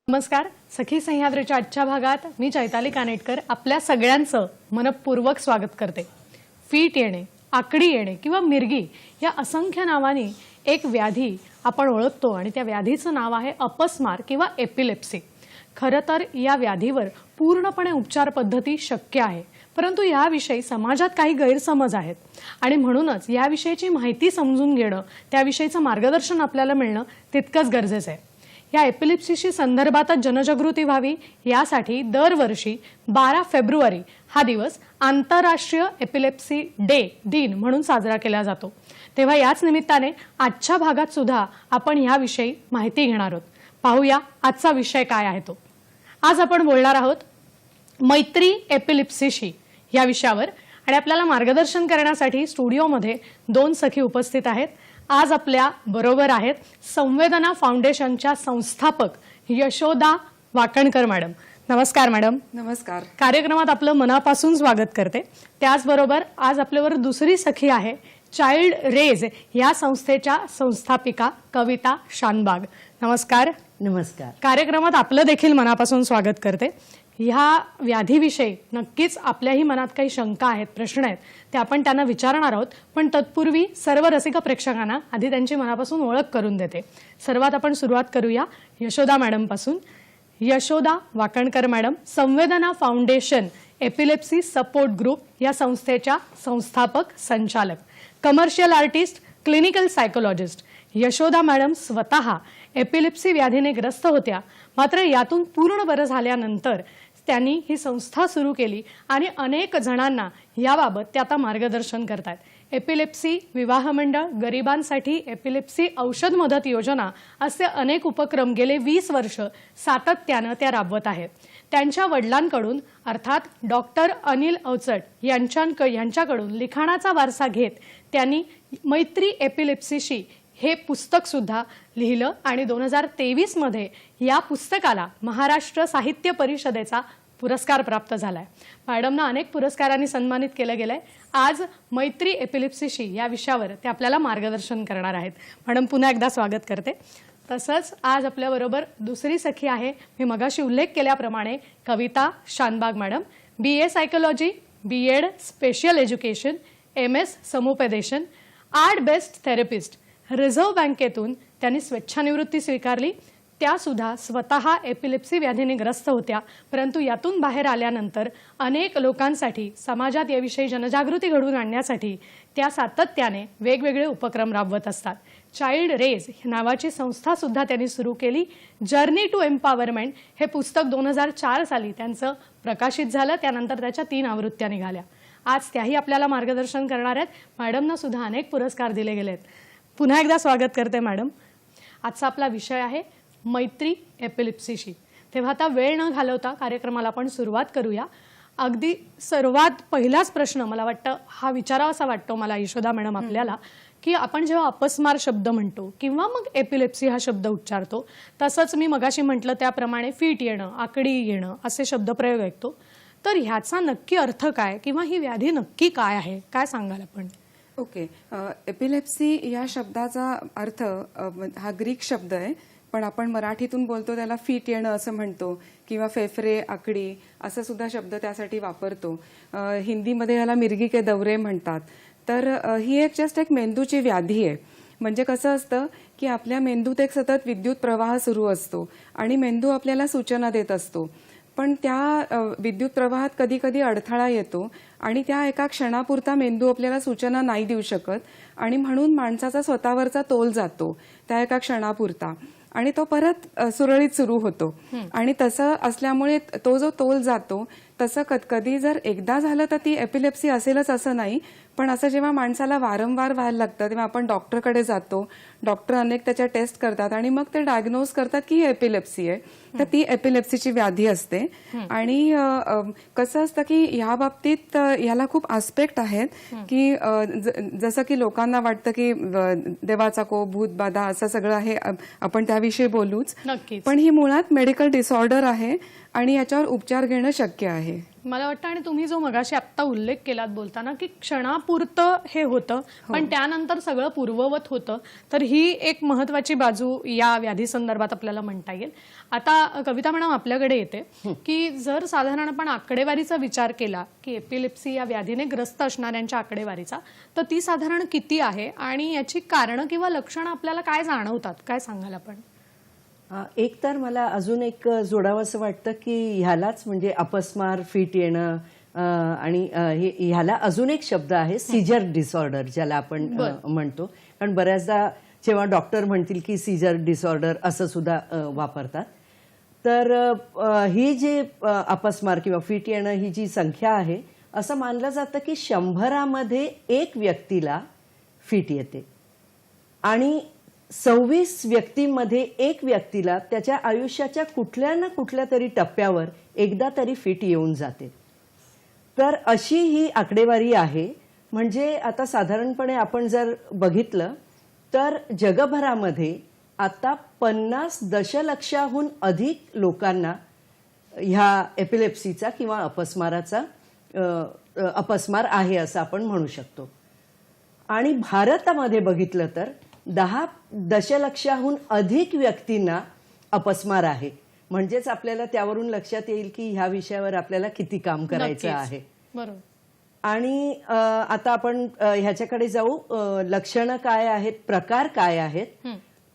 नमस्कार. सखी सह्याद्रीच्या आजच्या भागात मी चैताली कानेटकर आपल्या सगळ्यांचं मनपूर्वक स्वागत करते. फीट येणे, आकडी येणे किंवा मिरगी या असंख्य नावांनी एक व्याधी आपण ओळखतो आणि त्या व्याधीचं नाव आहे अपस्मार किंवा एपिलेप्सी. खरं तर या व्याधीवर पूर्णपणे उपचार पद्धती शक्य आहे, परंतु याविषयी समाजात काही गैरसमज आहेत आणि म्हणूनच याविषयीची माहिती समजून घेणं, त्याविषयीचं मार्गदर्शन आपल्याला मिळणं तितकंच गरजेचं आहे. या एपिलेप्सीशी संदर्भातच जनजागृती व्हावी यासाठी दरवर्षी 12 फेब्रुवारी हा दिवस आंतरराष्ट्रीय एपिलेप्सी दिन म्हणून साजरा केला जातो. तेव्हा याच निमित्ताने आजच्या भागात सुद्धा आपण याविषयी माहिती घेणार आहोत. पाहूया आजचा विषय काय आहे तो. आज आपण बोलणार आहोत मैत्री एपिलेप्सीशी या विषयावर आणि आपल्याला मार्गदर्शन करण्यासाठी स्टुडिओमध्ये 2 सखी उपस्थित आहेत. आज आपल्या बरोबर आहेत संवेदना फाउंडेशनच्या संस्थापक यशोदा वाकणकर मॅडम. नमस्कार मॅडम. नमस्कार. कार्यक्रमात आपलं मनापासून स्वागत करते. त्याचबरोबर आज आपल्यावर दुसरी सखी आहे चाइल्ड रेज या संस्थेच्या संस्थापिका कविता शानबाग. नमस्कार. नमस्कार. कार्यक्रमात आपलं देखील मनापासून स्वागत करते. ह्या व्याधीविषयी नक्कीच आपल्याही मनात काही शंका आहेत, प्रश्न आहेत, ते आपण त्यांना विचारणार आहोत. पण तत्पूर्वी सर्व रसिक प्रेक्षकांना आधी त्यांची मनापासून ओळख करून देते. सर्वात आपण सुरुवात करूया यशोदा मॅडम पासून. यशोदा वाकणकर मॅडम संवेदना फाउंडेशन एपिलेप्सी सपोर्ट ग्रुप या संस्थेच्या संस्थापक संचालक, commercial artist, clinical psychologist. Yashoda madam स्वतः एपिलेप्सी व्याधीने ग्रस्त होत्या, मात्र यातून पूर्ण बरं झाल्यानंतर त्यांनी ही संस्था सुरू केली आणि अनेक जणांना याबाबत ते आता मार्गदर्शन करतात. एपिलेप्सी विवाह मंडळ, गरिबांसाठी एपिलेप्सी औषध मदत योजना असे अनेक उपक्रम गेले 20 वर्ष सातत्यानं त्या राबवत आहेत. त्यांच्या वडिलांकडून अर्थात डॉक्टर अनिल अवचट यांच्याकडून लिखाणाचा वारसा घेत त्यांनी मैत्री एपिलेप्सीशी हे पुस्तक सुद्धा लिहिलं आणि 2023 मध्ये या पुस्तकाला महाराष्ट्र साहित्य परिषदेचा पुरस्कार प्राप्त झालाय. मॅडमना अनेक पुरस्कारांनी सन्मानित केलं गेलंय. आज मैत्री एपिलेप्सीशी या विषयावर ते आपल्याला मार्गदर्शन करणार आहेत. मॅडम पुन्हा एकदा स्वागत करते. तसंच आज आपल्याबरोबर दुसरी सखी आहे, मी मगाशी उल्लेख केल्याप्रमाणे Kavita Shanbhag madam. BA psychology, BEd special education, MS समुपदेशन, आर्ट बेस्ड थेरपिस्ट. रिझर्व्ह बँकेतून त्यांनी स्वेच्छानिवृत्ती स्वीकारली. त्या सुद्धा स्वतः एपिलेप्सी व्याधीने ग्रस्त होत्या, परंतु यातून बाहेर आल्यानंतर अनेक लोकांसाठी समाजात याविषयी जनजागृती घडवून आणण्यासाठी त्या सातत्याने वेगवेगळे उपक्रम राबवत असतात. चाइल्ड रेज नावाची संस्था सुद्धा त्यांनी सुरू केली. जर्नी टू एम्पॉवरमेंट हे पुस्तक 2004 साली त्यांचं प्रकाशित झालं. त्यानंतर त्याच्या 3 आवृत्त्या निघाल्या. आज त्याही आपल्याला मार्गदर्शन करणार आहेत. मॅडमना सुद्धा अनेक पुरस्कार दिले गेले आहेत. पुन्हा एकदा स्वागत करते मॅडम. आजचा आपला विषय आहे मैत्री एपिलेप्सीशी. तेव्हा आता वेळ न घालवता कार्यक्रमाला आपण सुरुवात करूया. अगदी सर्वात पहिलाच प्रश्न मला वाटतं हा विचारावासा वाटतो मला यशोदा मॅडम आपल्याला, की आपण जेव्हा अपस्मार शब्द म्हणतो किंवा मग एपिलेप्सी हा शब्द उच्चारतो, तसंच मी मगाशी म्हटलं त्याप्रमाणे फीट येणं, आकडी येणं असे शब्दप्रयोग ऐकतो, तर ह्याचा नक्की अर्थ काय किंवा ही व्याधी नक्की काय आहे, काय सांगाल आपण? ओके. एपिलेप्सी या शब्दाचा अर्थ हा ग्रीक शब्द आहे, पण आपण मराठीतून बोलतो त्याला फीट येणं असं म्हणतो किंवा फेफरे, आकडी असं सुद्धा शब्द त्यासाठी वापरतो. हिंदीमध्ये याला मिरगी के दौरे म्हणतात. तर ही एक मेंदूची व्याधी आहे. म्हणजे कसं असतं की आपल्या मेंदूत एक सतत विद्युत प्रवाह सुरू असतो आणि मेंदू आपल्याला सूचना देत असतो, पण त्या विद्युत प्रवाहात कधी कधी अडथळा येतो आणि त्या एका क्षणापुरता मेंदू आपल्याला सूचना नाही देऊ शकत आणि म्हणून माणसाचा स्वतःवरचा तोल जातो त्या एका क्षणापुरता आणि तो परत सुरळीत सुरू होतो. आणि तसं असल्यामुळे तो जो तोल जातो तसं कधी जर एकदा झालं तर ती एपिलेप्सी असेलच असं नाही, पण असं जेव्हा माणसाला वारंवार व्हायला लागतं तेव्हा आपण डॉक्टरकडे जातो. डॉक्टर अनेक त्याच्या टेस्ट करतात आणि मग ते डायग्नोज करतात की ही एपिलेप्सी आहे. तर ती एपिलेप्सीची व्याधी असते. आणि कसं असतं की ह्या बाबतीत याला खूप आस्पेक्ट आहेत, की जसं की लोकांना वाटतं की देवाचा कोप, भूतबाधा असं सगळं आहे, आपण त्याविषयी बोलूच. पण ही मुळात मेडिकल डिसऑर्डर आहे आणि याच्यावर उपचार घेणं शक्य आहे. मला वाटतं आणि तुम्ही जो मगाशी आत्ता उल्लेख केलात बोलताना की क्षणापुरतं हे होतं पण त्यानंतर सगळं पूर्ववत होतं, तर ही एक महत्वाची बाजू या व्याधी संदर्भात आपल्याला म्हणता येईल. आता कविता मॅडम आपल्याकडे येते की जर साधारण आपण आकडेवारीचा विचार केला की एपिलेप्सी या व्याधीने ग्रस्त असणाऱ्यांच्या आकडेवारीचा, तर ती साधारण किती आहे आणि याची कारणं किंवा लक्षणं आपल्याला काय जाणवतात, काय सांगाल आपण? एक तर मला अजून एक जोडावंसं वाटतं की ह्यालाच म्हणजे अपस्मार, फिट येणं आणि ह्याला अजून एक शब्द आहे सीजर डिसऑर्डर, ज्याला आपण म्हणतो. कारण बऱ्याचदा जेव्हा डॉक्टर म्हणतील की सीजर डिसऑर्डर असं सुद्धा वापरतात. तर ही जी अपस्मार किंवा फिट येणं ही जी संख्या आहे, असं मानलं जातं की 100 एक व्यक्तीला फिट येते आणि 26 व्यक्तींमध्ये एक व्यक्तीला त्याच्या आयुष्याच्या कुठल्या ना कुठल्या तरी टप्प्यावर एकदा तरी फिट येऊन जाते. तर अशी ही आकडेवारी आहे. म्हणजे आता साधारणपणे आपण जर बघितलं तर जगभरामध्ये आता 50 दशलक्षाहून अधिक लोकांना ह्या एपिलेप्सीचा किंवा अपस्मार आहे असं आपण म्हणू शकतो. आणि भारतामध्ये बघितलं तर 10 दशलक्षाहून अधिक व्यक्तींना अपस्मार आहे. म्हणजेच आपल्याला त्यावरून लक्षात येईल की ह्या विषयावर आपल्याला किती काम करायचं आहे. बरोबर. आणि आता आपण ह्याच्याकडे जाऊ. लक्षणं काय आहेत, प्रकार काय आहेत.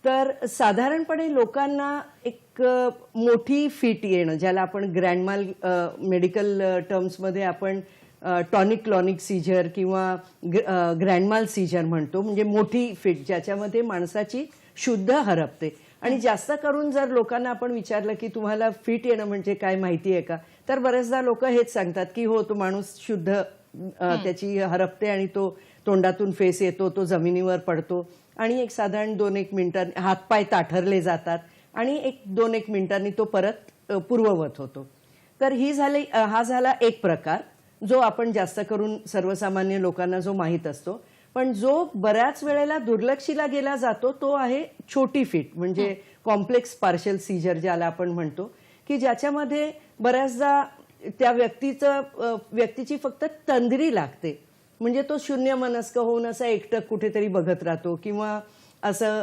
तर साधारणपणे लोकांना एक मोठी फिट येणं, ज्याला आपण ग्रँडमाल मेडिकल टर्म्समध्ये आपण टॉनिक क्लॉनिक सीजर किंवा ग्रँडमाल सीजर म्हणतो, म्हणजे मोठी फिट ज्याच्यामध्ये माणसाची शुद्ध हरपते. आणि जास्त करून जर लोकांना आपण विचारलं की तुम्हाला फिट येणं म्हणजे काय माहिती आहे का, तर बरेचदा लोक हेच सांगतात की हो, तो माणूस शुद्ध त्याची हरपते आणि तो तोंडातून फेस येतो, तो जमिनीवर पडतो आणि एक साधारण 2-1 मिनिटांनी हातपाय ताठरले जातात आणि 2-1 मिनिटांनी तो परत पूर्ववत होतो. तर हा झाला एक प्रकार जो आपण जास्त करून सर्वसामान्य लोकांना जो माहीत असतो. पण जो बऱ्याच वेळेला दुर्लक्षिला गेला जातो तो आहे छोटी फिट, म्हणजे कॉम्प्लेक्स पार्शल सीजर ज्याला आपण म्हणतो, की ज्याच्यामध्ये बऱ्याचदा त्या व्यक्तीची फक्त तंद्री लागते. म्हणजे तो शून्य मनस्क होऊन असा एकटक कुठेतरी बघत राहतो किंवा असं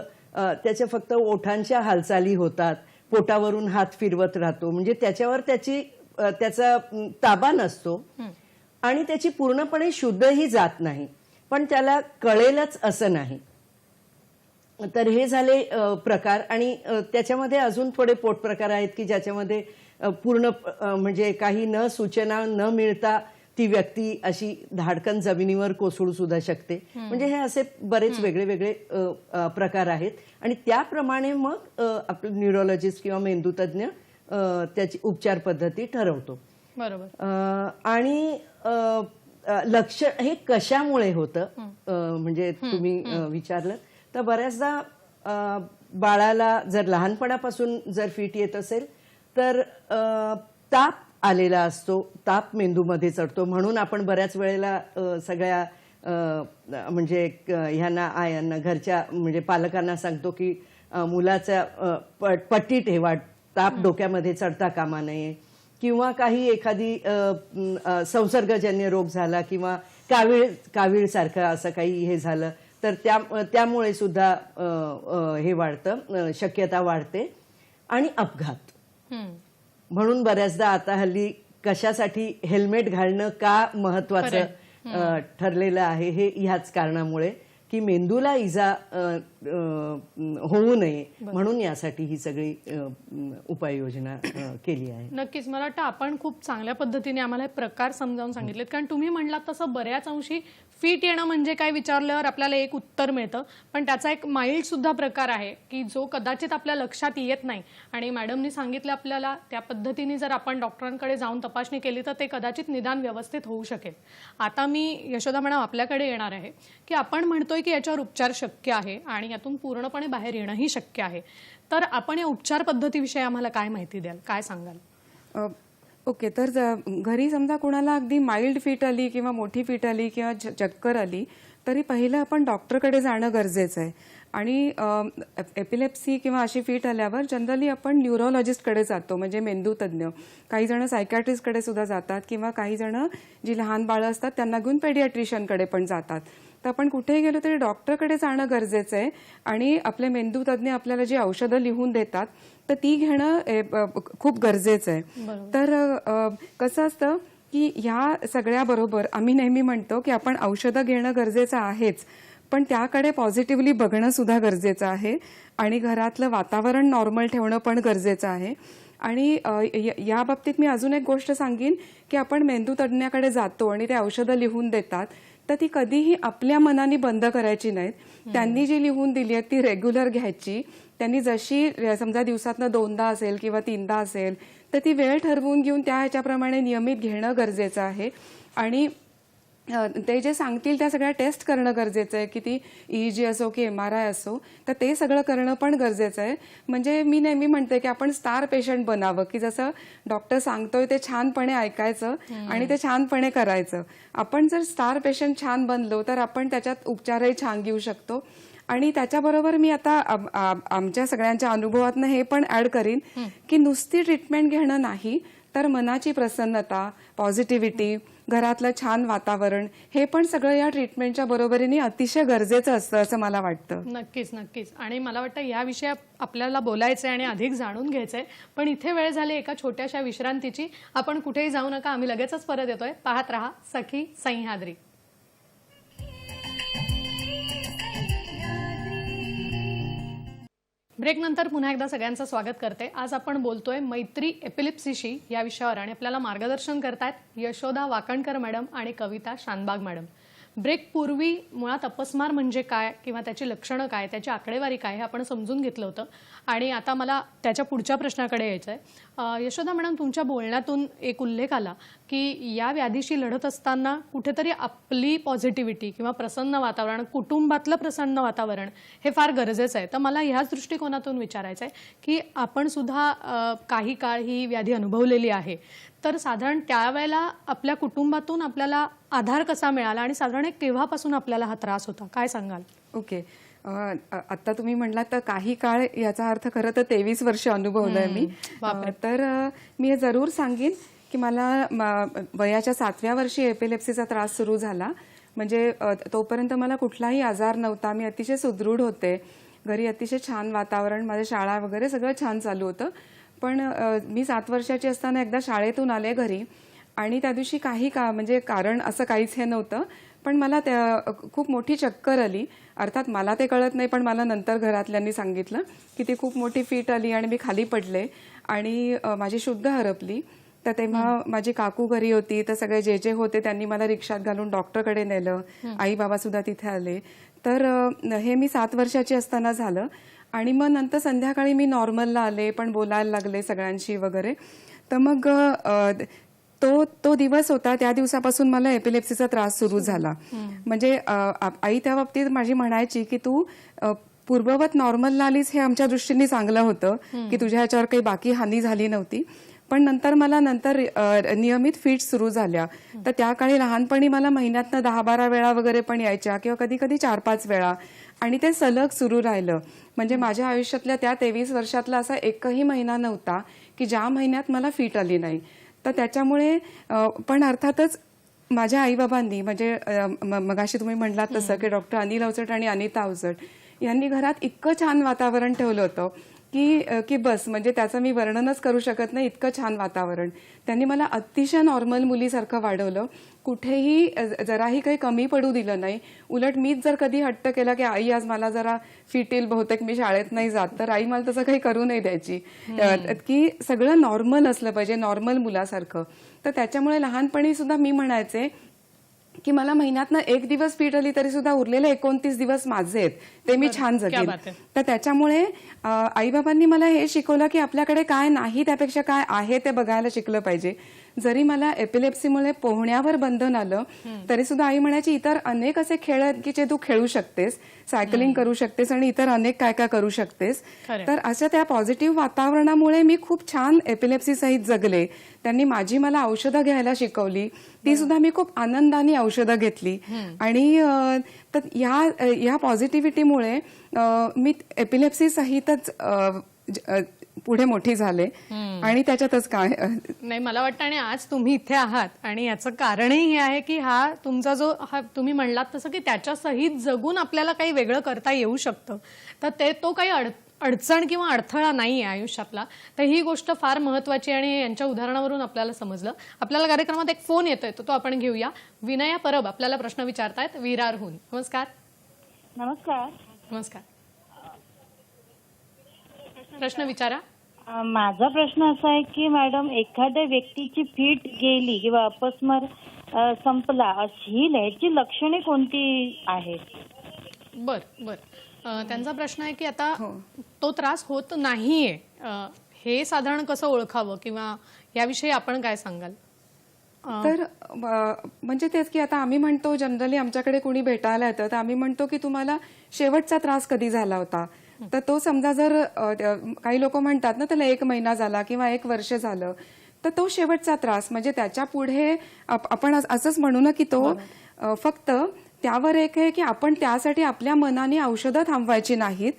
त्याच्या फक्त ओठांच्या हालचाली होतात, पोटावरून हात फिरवत राहतो. म्हणजे त्याच्यावर त्याचा ताबा नसतो आणि त्याची पूर्णपणे शुद्धही जात नाही, पण त्याला कळेलच असं नाही. तर हे झाले प्रकार. आणि त्याच्यामध्ये अजून थोडे पोट प्रकार आहेत की ज्याच्यामध्ये पूर्ण म्हणजे काही न सूचना न मिळता ती व्यक्ती अशी धाडकन जमिनीवर कोसळू सुद्धा शकते. म्हणजे हे असे बरेच वेगळे वेगळे प्रकार आहेत आणि त्याप्रमाणे मग आपले न्यूरोलॉजिस्ट किंवा मेंदूतज्ञ त्याची उपचार पद्धती ठरवतो. बरोबर. आणि लक्षण हे कशामुळे होतं, म्हणजे तुम्ही विचारलं तर बऱ्याचदा बाळाला जर लहानपणापासून जर फिट येत असेल तर ताप आलेला असतो, ताप मेंदूमध्ये चढतो. म्हणून आपण बऱ्याच वेळेला सगळ्या म्हणजे आयांना घरच्या म्हणजे पालकांना सांगतो की मुलाच्या पट्टी ठेवा, ताप डोक्यामध्ये चढता कामा नये. किंवा एखादी संसर्गजन्य रोग झाला किंवा कावीळ सारखं असं काही हे झालं तर त्यामुळे सुद्धा हे वाढतं, शक्यता वाढते. आणि अपघात. म्हणून बऱ्याचदा आता हल्ली कशासाठी हेल्मेट घालणं का महत्वाचं ठरलेलं आहे, हे ह्याच कारणामुळे की मेंदूला इजा होऊ नये म्हणून यासाठी ही सगळी उपाययोजना केली आहे. नक्कीच. मला वाटतं आपण खूप चांगल्या पद्धतीने आम्हाला हे प्रकार समजावून सांगितलेत. कारण तुम्ही म्हणलात तसं बऱ्याच अंशी फिट येणं म्हणजे काय विचारल्यावर आपल्याला एक उत्तर मिळतं, पण त्याचा एक माइल्ड सुद्धा प्रकार आहे की जो कदाचित आपल्या लक्षात येत नाही. आणि मॅडमनी सांगितलं आपल्याला त्या पद्धतीने जर आपण डॉक्टरांकडे जाऊन तपासणी केली तर ते कदाचित निदान व्यवस्थित होऊ शकेल. आता मी यशोदा मॅडम आपल्याकडे येणार आहे की आपण म्हणतोय की याच्यावर उपचार शक्य आहे आणि यातून पूर्णपणे बाहेर येणंही शक्य आहे. तर आपण या उपचार पद्धतीविषयी आम्हाला काय माहिती द्याल, काय सांगाल? ओके. तर घरी समजा कोणाला अगदी माइल्ड फिट आली किंवा मोठी फिट आली किंवा चक्कर आली तरी पहिलं आपण डॉक्टरकडे जाणं गरजेचं आहे. आणि एपिलेप्सी किंवा अशी फिट आल्यावर जनरली आपण न्यूरोलॉजिस्टकडे जातो, म्हणजे मेंदूतज्ञ. काही जण सायकॅट्रिस्टकडे सुद्धा जातात किंवा काही जण जी लहान बाळं असतात त्यांना घेऊन पेडियाट्रिशियनकडे पण जातात. तर आपण कुठेही गेलो तरी डॉक्टरकडे जाणं गरजेचं आहे आणि आपले मेंदूतज्ञ आपल्याला जी औषधं लिहून देतात तर ती घेणं खूप गरजेचं आहे. तर कसं असतं की ह्या सगळ्याबरोबर आम्ही नेहमी म्हणतो की आपण औषधं घेणं गरजेचं आहेच, पण त्याकडे पॉझिटिव्हली बघणं सुद्धा गरजेचं आहे आणि घरातलं वातावरण नॉर्मल ठेवणं पण गरजेचं आहे. आणि या बाबतीत मी अजून एक गोष्ट सांगेन की आपण मेंदूतज्ञाकडे जातो आणि ते औषधं लिहून देतात तर ती कधीही आपल्या मनाने बंद करायची नाहीत. त्यांनी जी लिहून दिली आहे ती रेग्युलर घ्यायची. त्यांनी जशी समजा दिवसातनं 2दा असेल किंवा 3दा असेल तर ती वेळ ठरवून घेऊन त्या ह्याच्याप्रमाणे नियमित घेणं गरजेचं आहे. आणि ते जे सांगतील त्या सगळ्या टेस्ट करणं गरजेचं आहे, की ती EEG असो की MRI असो, तर ते सगळं करणं पण गरजेचं आहे. म्हणजे मी नेहमी म्हणते की आपण स्टार पेशंट बनावं, की जसं डॉक्टर सांगतोय ते छानपणे ऐकायचं आणि ते छानपणे करायचं. आपण जर स्टार पेशंट छान बनलो तर आपण त्याच्यात उपचारही छान घेऊ शकतो. आणि त्याच्याबरोबर मी आता आमच्या सगळ्यांच्या अनुभवातनं हे पण ऍड करीन की नुसती ट्रीटमेंट घेणं नाही तर मनाची प्रसन्नता, पॉझिटिव्हिटी, घरातलं छान वातावरण हे पण सगळं या ट्रीटमेंटच्या बरोबरीने अतिशय गरजेचं असतं असं मला वाटतं. नक्कीच नक्कीच. आणि मला वाटतं या विषयी आपल्याला बोलायचंय आणि अधिक जाणून घ्यायचंय, पण इथे वेळ झाली एका छोट्याशा विश्रांतीची. आपण कुठेही जाऊ नका, आम्ही लगेचच परत येतोय. पाहत रहा सखी सह्याद्री. ब्रेक नंतर पुन्हा एकदा सगळ्यांचं स्वागत करते. आज आपण बोलतोय मैत्री एपिलिप्सीशी या विषयावर आणि आपल्याला मार्गदर्शन करतायत यशोदा वाकणकर मॅडम आणि कविता शानबाग मॅडम. ब्रेक पूर्वी मुळात अपस्मार म्हणजे काय किंवा त्याची लक्षणं काय, त्याची आकडेवारी काय हे आपण समजून घेतलं होतं. आणि आता मला त्याच्या पुढच्या प्रश्नाकडे यायचं आहे. यशोदा मॅडम, तुमच्या बोलण्यातून एक उल्लेख आला की या व्याधीशी लढत असताना कुठेतरी आपली पॉझिटिव्हिटी किंवा प्रसन्न वातावरण, कुटुंबातलं प्रसन्न वातावरण हे फार गरजेचं आहे. तर मला ह्याच दृष्टिकोनातून विचारायचं आहे की आपण सुद्धा काही काळ ही व्याधी अनुभवलेली आहे, तर साधारण त्यावेळेला आपल्या कुटुंबातून आपल्याला आधार कसा मिळाला आणि साधारण केव्हापासून आपल्याला हा त्रास होता, काय सांगाल? ओके. आता तुम्ही म्हणलात तर काही काळ, याचा अर्थ खरं तर 23 वर्ष अनुभवलंय मी. तर मी हे जरूर सांगेन की मला वयाच्या 7व्या वर्षी एपिलेप्सीचा त्रास सुरू झाला. म्हणजे तोपर्यंत मला कुठलाही आजार नव्हता. मी अतिशय सुदृढ होते. घरी अतिशय छान वातावरण, माझ्या शाळा वगैरे सगळं छान चालू होतं. पण मी 7 वर्षाची असताना एकदा शाळेतून आले घरी आणि त्या दिवशी म्हणजे कारण असं काहीच हे नव्हतं, पण मला खूप मोठी चक्कर आली. अर्थात मला ते कळत नाही, पण मला नंतर घरातल्यांनी सांगितलं की ती खूप मोठी फिट आली आणि मी खाली पडले आणि माझी शुद्ध हरपली. तर तेव्हा माझी काकू घरी होती, तर सगळे जे होते त्यांनी मला रिक्षात घालून डॉक्टरकडे नेलं. आई बाबा सुद्धा तिथे आले. तर हे मी 7 वर्षाची असताना झालं. आणि मग नंतर संध्याकाळी मी नॉर्मलला आले, पण बोलायला लागले सगळ्यांशी वगैरे. तर मग तो दिवस होता, त्या दिवसापासून मला एपिलेप्सीचा त्रास सुरू झाला. म्हणजे आई त्या बाबतीत माझी म्हणायची की तू पूर्ववत नॉर्मलला आलीस हे आमच्या दृष्टीने चांगलं होतं की तुझ्या ह्याच्यावर काही बाकी हानी झाली नव्हती. पण मला नियमित फिट्स सुरू झाल्या. तर त्या काळी लहानपणी मला महिन्यातनं 10-12 वेळा वगैरे पण यायच्या किंवा कधी कधी 4-5 वेळा, आणि ते सलग सुरू राहिलं. म्हणजे माझ्या आयुष्यातल्या त्या 23 वर्षातला असा एकही महिना नव्हता की ज्या महिन्यात मला फिट आली नाही. तर त्याच्यामुळे पण अर्थातच माझ्या आईबाबांनी, म्हणजे मगाशी तुम्ही म्हणलात तसं की डॉक्टर अनिल अवचट आणि अनिता अवचट यांनी घरात इतकं छान वातावरण ठेवलं होतं की बस, म्हणजे त्याचं मी वर्णनच करू शकत नाही, इतकं छान वातावरण. त्यांनी मला अतिशय नॉर्मल मुलीसारखं वाढवलं. कुठेही जराही काही कमी पडू दिलं नाही. उलट मीच जर कधी हट्ट केला की आई आज मला जरा फिट येईल, बहुतेक मी शाळेत नाही जात, तर आई मला तसं काही करू नाही द्यायची. की सगळं नॉर्मल असलं पाहिजे, नॉर्मल मुलासारखं. तर त्याच्यामुळे लहानपणी सुद्धा मी म्हणायचे की मला महिन्यातनं 1 दिवस फिट आली तरी सुद्धा उरलेले 29 दिवस माझे आहेत, ते मी छान जगेन. तर त्याच्यामुळे आईबाबांनी मला हे शिकवलं की आपल्याकडे काय नाही त्यापेक्षा काय आहे ते बघायला शिकलं पाहिजे. जरी मला एपिलेप्सीमुळे पोहण्यावर बंधन आलं तरी सुद्धा आई म्हणायची इतर अनेक असे खेळ आहेत की जे तू खेळू शकतेस, सायकलिंग करू शकतेस आणि इतर अनेक काय काय करू शकतेस. खरंय. तर अशा त्या पॉझिटिव्ह वातावरणामुळे मी खूप छान एपिलेप्सी सहित जगले. त्यांनी मला औषधं घ्यायला शिकवली, ती सुद्धा मी खूप आनंदाने औषधं घेतली. आणि तर ह्या पॉझिटिव्हिटीमुळे मी एपिलेप्सी सहितच पुढे मोठी झाले आणि त्याच्यातच काय नाही, मला वाटतं आणि आज तुम्ही इथे आहात आणि याचं कारणही हे आहे की हा तुमचा जो तुम्ही म्हणलात तसं की त्याच्या सहित जगून आपल्याला काही वेगळं करता येऊ शकतं, तर तो काही अडचण किंवा अडथळा नाही आहे आयुष्यातला. तर ही गोष्ट फार महत्वाची आणि यांच्या उदाहरणावरून आपल्याला समजलं. आपल्याला कार्यक्रमात एक फोन येतोय, तो आपण घेऊया. विनया परब आपल्याला प्रश्न विचारतायत विरारहून. नमस्कार. नमस्कार. नमस्कार, प्रश्न विचारा. माझा प्रश्न असा आहे की मॅडम, एखाद्या व्यक्तीची फीट गेली किंवा अपस्मार संपला ही ह्याची लक्षणे कोणती आहेत? बर बर त्यांचा प्रश्न आहे की आता तो त्रास होत नाहीये, हे साधारण कसं ओळखावं किंवा याविषयी आपण काय सांगाल? तर म्हणजे तेच की आता आम्ही म्हणतो जनरली आमच्याकडे कोणी भेटायला येतं तर आम्ही म्हणतो की तुम्हाला शेवटचा त्रास कधी झाला होता. तर तो समजा जर काही लोक म्हणतात ना त्याला 1 महिना झाला किंवा 1 वर्ष झालं तर तो शेवटचा त्रास, म्हणजे त्याच्या पुढे आपण असंच म्हणू ना की तो फक्त त्यावर एक आहे की आपण त्यासाठी आपल्या मनाने औषधं थांबवायची नाहीत.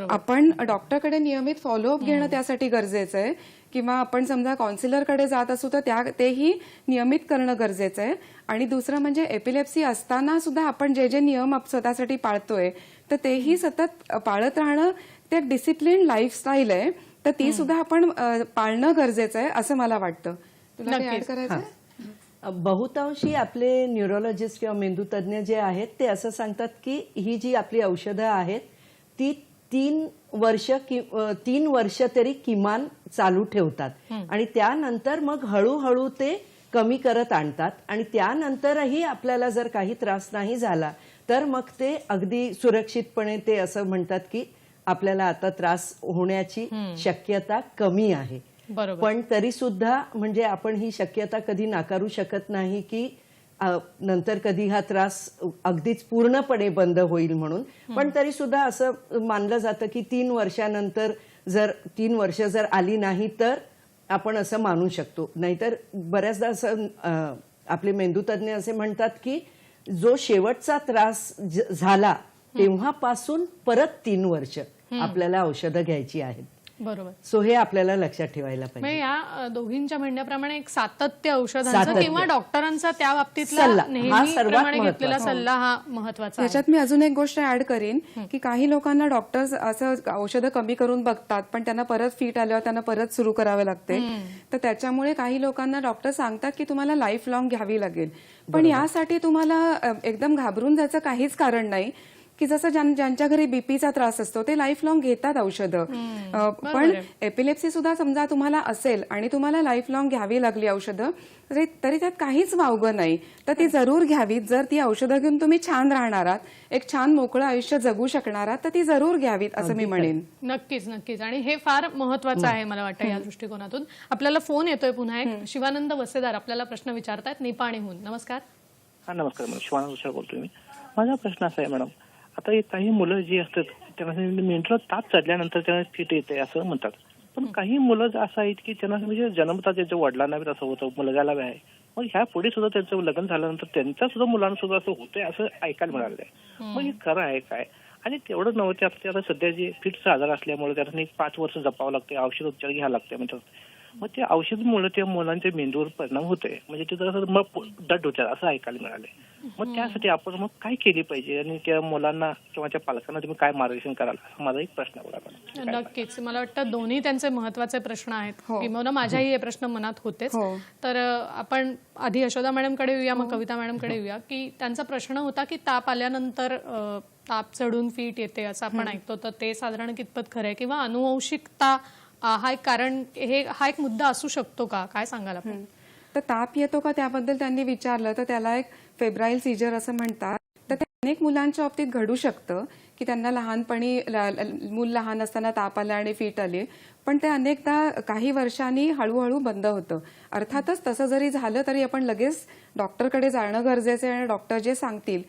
आपण डॉक्टरकडे नियमित फॉलोअप घेणं त्यासाठी गरजेचं आहे. किंवा आपण समजा काउन्सिलरकडे जात असू तर तेही नियमित करणं गरजेचं आहे. आणि दुसरं म्हणजे एपिलेप्सी असताना सुद्धा आपण जे जे नियम स्वतःसाठी पाळतोय तर तेही सतत पाळत राहणं ते डिसिप्लिन लाईफस्टाईल आहे, तर ती सुद्धा आपण पाळणं गरजेचं आहे असं मला वाटतं. तुला काय ऍड करायचं? बहुतांशी आपले न्यूरोलॉजिस्ट किंवा मेंदूतज्ञ जे आहेत ते असं सांगतात की ही जी आपली औषधं आहेत ती 3 वर्ष तरी किमान चालू ठेवतात आणि त्यानंतर मग हळूहळू ते कमी करत आणतात. आणि त्यानंतरही आपल्याला जर काही त्रास नाही झाला तर मग ते अगदी सुरक्षितपणे ते असं म्हणतात की आपल्याला आता त्रास होण्याची शक्यता कमी आहे. पण तरी सुद्धा म्हणजे आपण ही शक्यता कधी नाकारू शकत नाही की नंतर कधी हा त्रास अगदीच पूर्णपणे बंद होईल म्हणून. पण तरी सुद्धा असं मानलं जातं की 3 वर्षानंतर जर 3 वर्ष जर आली नाही तर आपण असं मानू शकतो. नाहीतर बऱ्याचदा असं आपले मेंदूतज्ञ असे म्हणतात की जो शेवटचा त्रास झाला तेव्हापासून परत 3 वर्ष आपल्याला औषधं घ्यायची आहेत. बरोबर. सो हे आपल्याला लक्षात ठेवायला पाहिजे. या दोघींच्या म्हणण्याप्रमाणे एक सातत्य औषधांचं किंवा डॉक्टरांचा त्या बाबतीतला नेहमीप्रमाणे घेतलेला सल्ला हा महत्वाचा आहे. त्याच्यात मी अजून एक गोष्ट ऍड करीन की काही लोकांना डॉक्टर्स असं औषधं कमी करून बघतात पण त्यांना परत फीट आल्यावर त्यांना परत सुरू करावे लागते. तर त्याच्यामुळे काही लोकांना डॉक्टर सांगतात की तुम्हाला लाईफ लॉंग घ्यावी लागेल. पण यासाठी तुम्हाला एकदम घाबरून जायचं काहीच कारण नाही की जसं ज्यांच्या घरी बीपीचा त्रास असतो ते लाईफ लॉंग घेतात औषधं. पण एपिलेप्सी सुद्धा समजा तुम्हाला असेल आणि तुम्हाला लाईफ लॉंग घ्यावी लागली औषधं तरी त्यात काहीच वावगं नाही, तर ती जरूर घ्यावीत. जर ती औषधं घेऊन तुम्ही छान राहणार आहात, एक छान मोकळं आयुष्य जगू शकणार आहात तर ती जरूर घ्यावीत असं मी म्हणेन. नक्कीच नक्कीच. आणि हे फार महत्वाचं आहे मला वाटतं या दृष्टिकोनातून. आपल्याला फोन येतोय पुन्हा एक. शिवानंद वसेदार आपल्याला प्रश्न विचारतायत निपाणीहून. नमस्कार. नमस्कार मॅडम, शिवानंद वसेदार बोलतोय मी. माझा प्रश्न असा आहे मॅडम, आता काही मुलं जी असतात त्यांना मेंदूला ताप चढल्यानंतर त्यांना फीट येते असं म्हणतात. पण काही मुलं असं आहेत की त्यांना म्हणजे जन्मतात त्यांच्या वडिलांना बी असं होतं, मुलगाला बी आहे. मग ह्या पुढे सुद्धा त्यांचं लग्न झाल्यानंतर त्यांच्या सुद्धा मुलांना सुद्धा असं होतंय असं ऐकायला मिळालं आहे. मग हे खरं आहे काय? आणि तेवढं नव्हते आता सध्या जे फिटचा आजार असल्यामुळे त्यांना 5 वर्ष जपावं लागते, औषध उपचार घ्यावं लागते म्हणतात. मग त्या औषधामुळे त्या मुलांच्या मेंदूवर परिणाम होतोय, म्हणजे ते जरा मग दट होतात असं ऐकायला मिळालंय. मग त्यासाठी आपण मग काय केली पाहिजे आणि त्या मुलांना किंवा त्या पालकांना तुम्ही काय मार्गदर्शन कराल असा माझा एक प्रश्न आहे. नक्कीच. मला वाटतं दोन्ही त्यांचे महत्वाचे प्रश्न आहेत. किंवा माझ्याही हे प्रश्न मनात होतेच. तर आपण आधी यशोदा मॅडमकडे येऊया, मग कविता मॅडमकडे येऊया. की त्यांचा प्रश्न होता की ताप आल्यानंतर ताप चढून फीट येते असं आपण ऐकतो, तर ते साधारण कितपत खरं आहे किंवा अनुवंशिकता हा एक कारण, हा एक मुद्दा असू शकतो का? काय सांगाल आपण? तर ताप येतो का त्याबद्दल त्यांनी विचारलं तर त्याला एक फेब्राईल सीजर असं म्हणतात. तर ते अनेक मुलांच्या बाबतीत घडू शकतं की त्यांना लहानपणी मूल लहान असताना ताप आला आणि फीट आली, पण ते अनेकदा काही वर्षांनी हळूहळू बंद होतं. अर्थातच तसं जरी झालं तरी आपण लगेच डॉक्टरकडे जाणं गरजेचं आहे आणि डॉक्टर जे सांगतील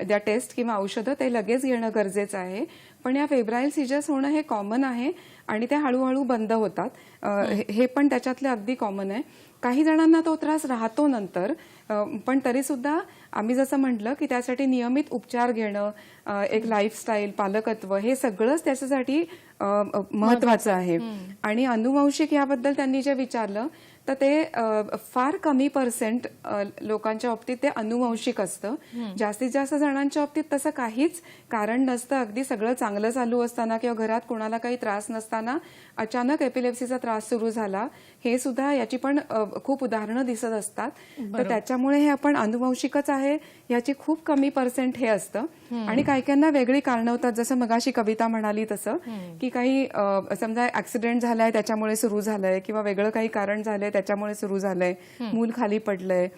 त्या टेस्ट किंवा औषधं ते लगेच घेणं गरजेचं आहे. पण या फेब्राईल सीजर्स होणं हे कॉमन आहे आणि ते हळूहळू बंद होतात, हे पण त्याच्यातले अगदी कॉमन आहे. काही जणांना तो त्रास राहतो नंतर, पण तरी सुद्धा आम्ही जसं म्हटलं की त्यासाठी नियमित उपचार घेणं, एक लाईफस्टाईल, पालकत्व हे सगळंच त्याच्यासाठी महत्वाचं आहे. आणि अनुवंशिक याबद्दल त्यांनी जे विचारलं तर ते फार कमी पर्सेंट लोकांच्या बाबतीत ते अनुवंशिक असतं. जास्तीत जास्त जणांच्या बाबतीत तसं काहीच कारण नसतं. अगदी सगळं चांगलं चालू असताना किंवा घरात कोणाला काही त्रास नसताना अचानक एपिलेप्सीचा त्रास सुरू झाला, हे सुद्धा याची पण खूप उदाहरणं दिसत असतात. तर त्याच्यामुळे हे आपण अनुवंशिकच आहे याची खूप कमी पर्सेंट हे असतं. आणि काही काहींना वेगळी कारणं होतात, जसं मगाशी कविता म्हणाली तसं, की काही समजा ऍक्सिडेंट झालाय त्याच्यामुळे सुरू झालंय किंवा वेगळं काही कारण झालंय त्याच्यामुळे सुरू झालंय, मूल खाली पडलंय,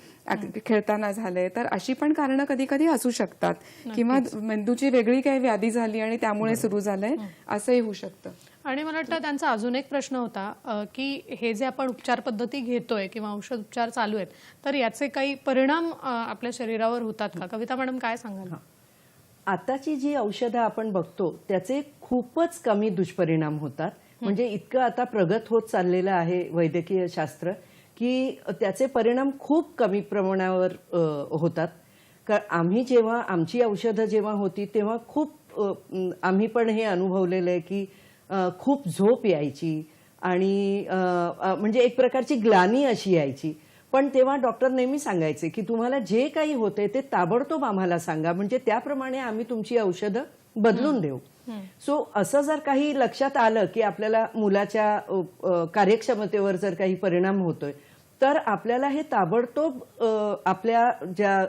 खेळताना झालंय, तर अशी पण कारणं कधी कधी असू शकतात. किंवा मेंदूची वेगळी काही व्याधी झाली आणि त्यामुळे सुरू झालंय, असंही होऊ शकतं. आणि मला वाटतं त्यांचा अजून एक प्रश्न होता की हे जे आपण उपचार पद्धती घेतोय किंवा औषध उपचार चालू आहेत, तर याचे काही परिणाम आपल्या शरीरावर होतात का? कविता मॅडम काय सांगाल? आताची जी औषधं आपण बघतो त्याचे खूपच कमी दुष्परिणाम होतात. म्हणजे इतकं आता प्रगत होत चाललेलं आहे वैद्यकीय शास्त्र की त्याचे परिणाम खूप कमी प्रमाणावर होतात. आम्ही जेव्हा आमची औषधं जेव्हा होती तेव्हा खूप आम्ही पण हे अनुभवलेलं आहे की खूप झोप यायची आणि म्हणजे एक प्रकारची ग्लानी अशी यायची. पण तेव्हा डॉक्टर नेहमी सांगायचे की तुम्हाला जे काही होते ते ताबडतोब आम्हाला सांगा, म्हणजे त्याप्रमाणे आम्ही तुमची औषधं बदलून देऊ. सो असं जर काही लक्षात आलं की आपल्याला मुलाच्या कार्यक्षमतेवर जर काही परिणाम होतोय तर आपल्याला हे ताबडतोब आपल्या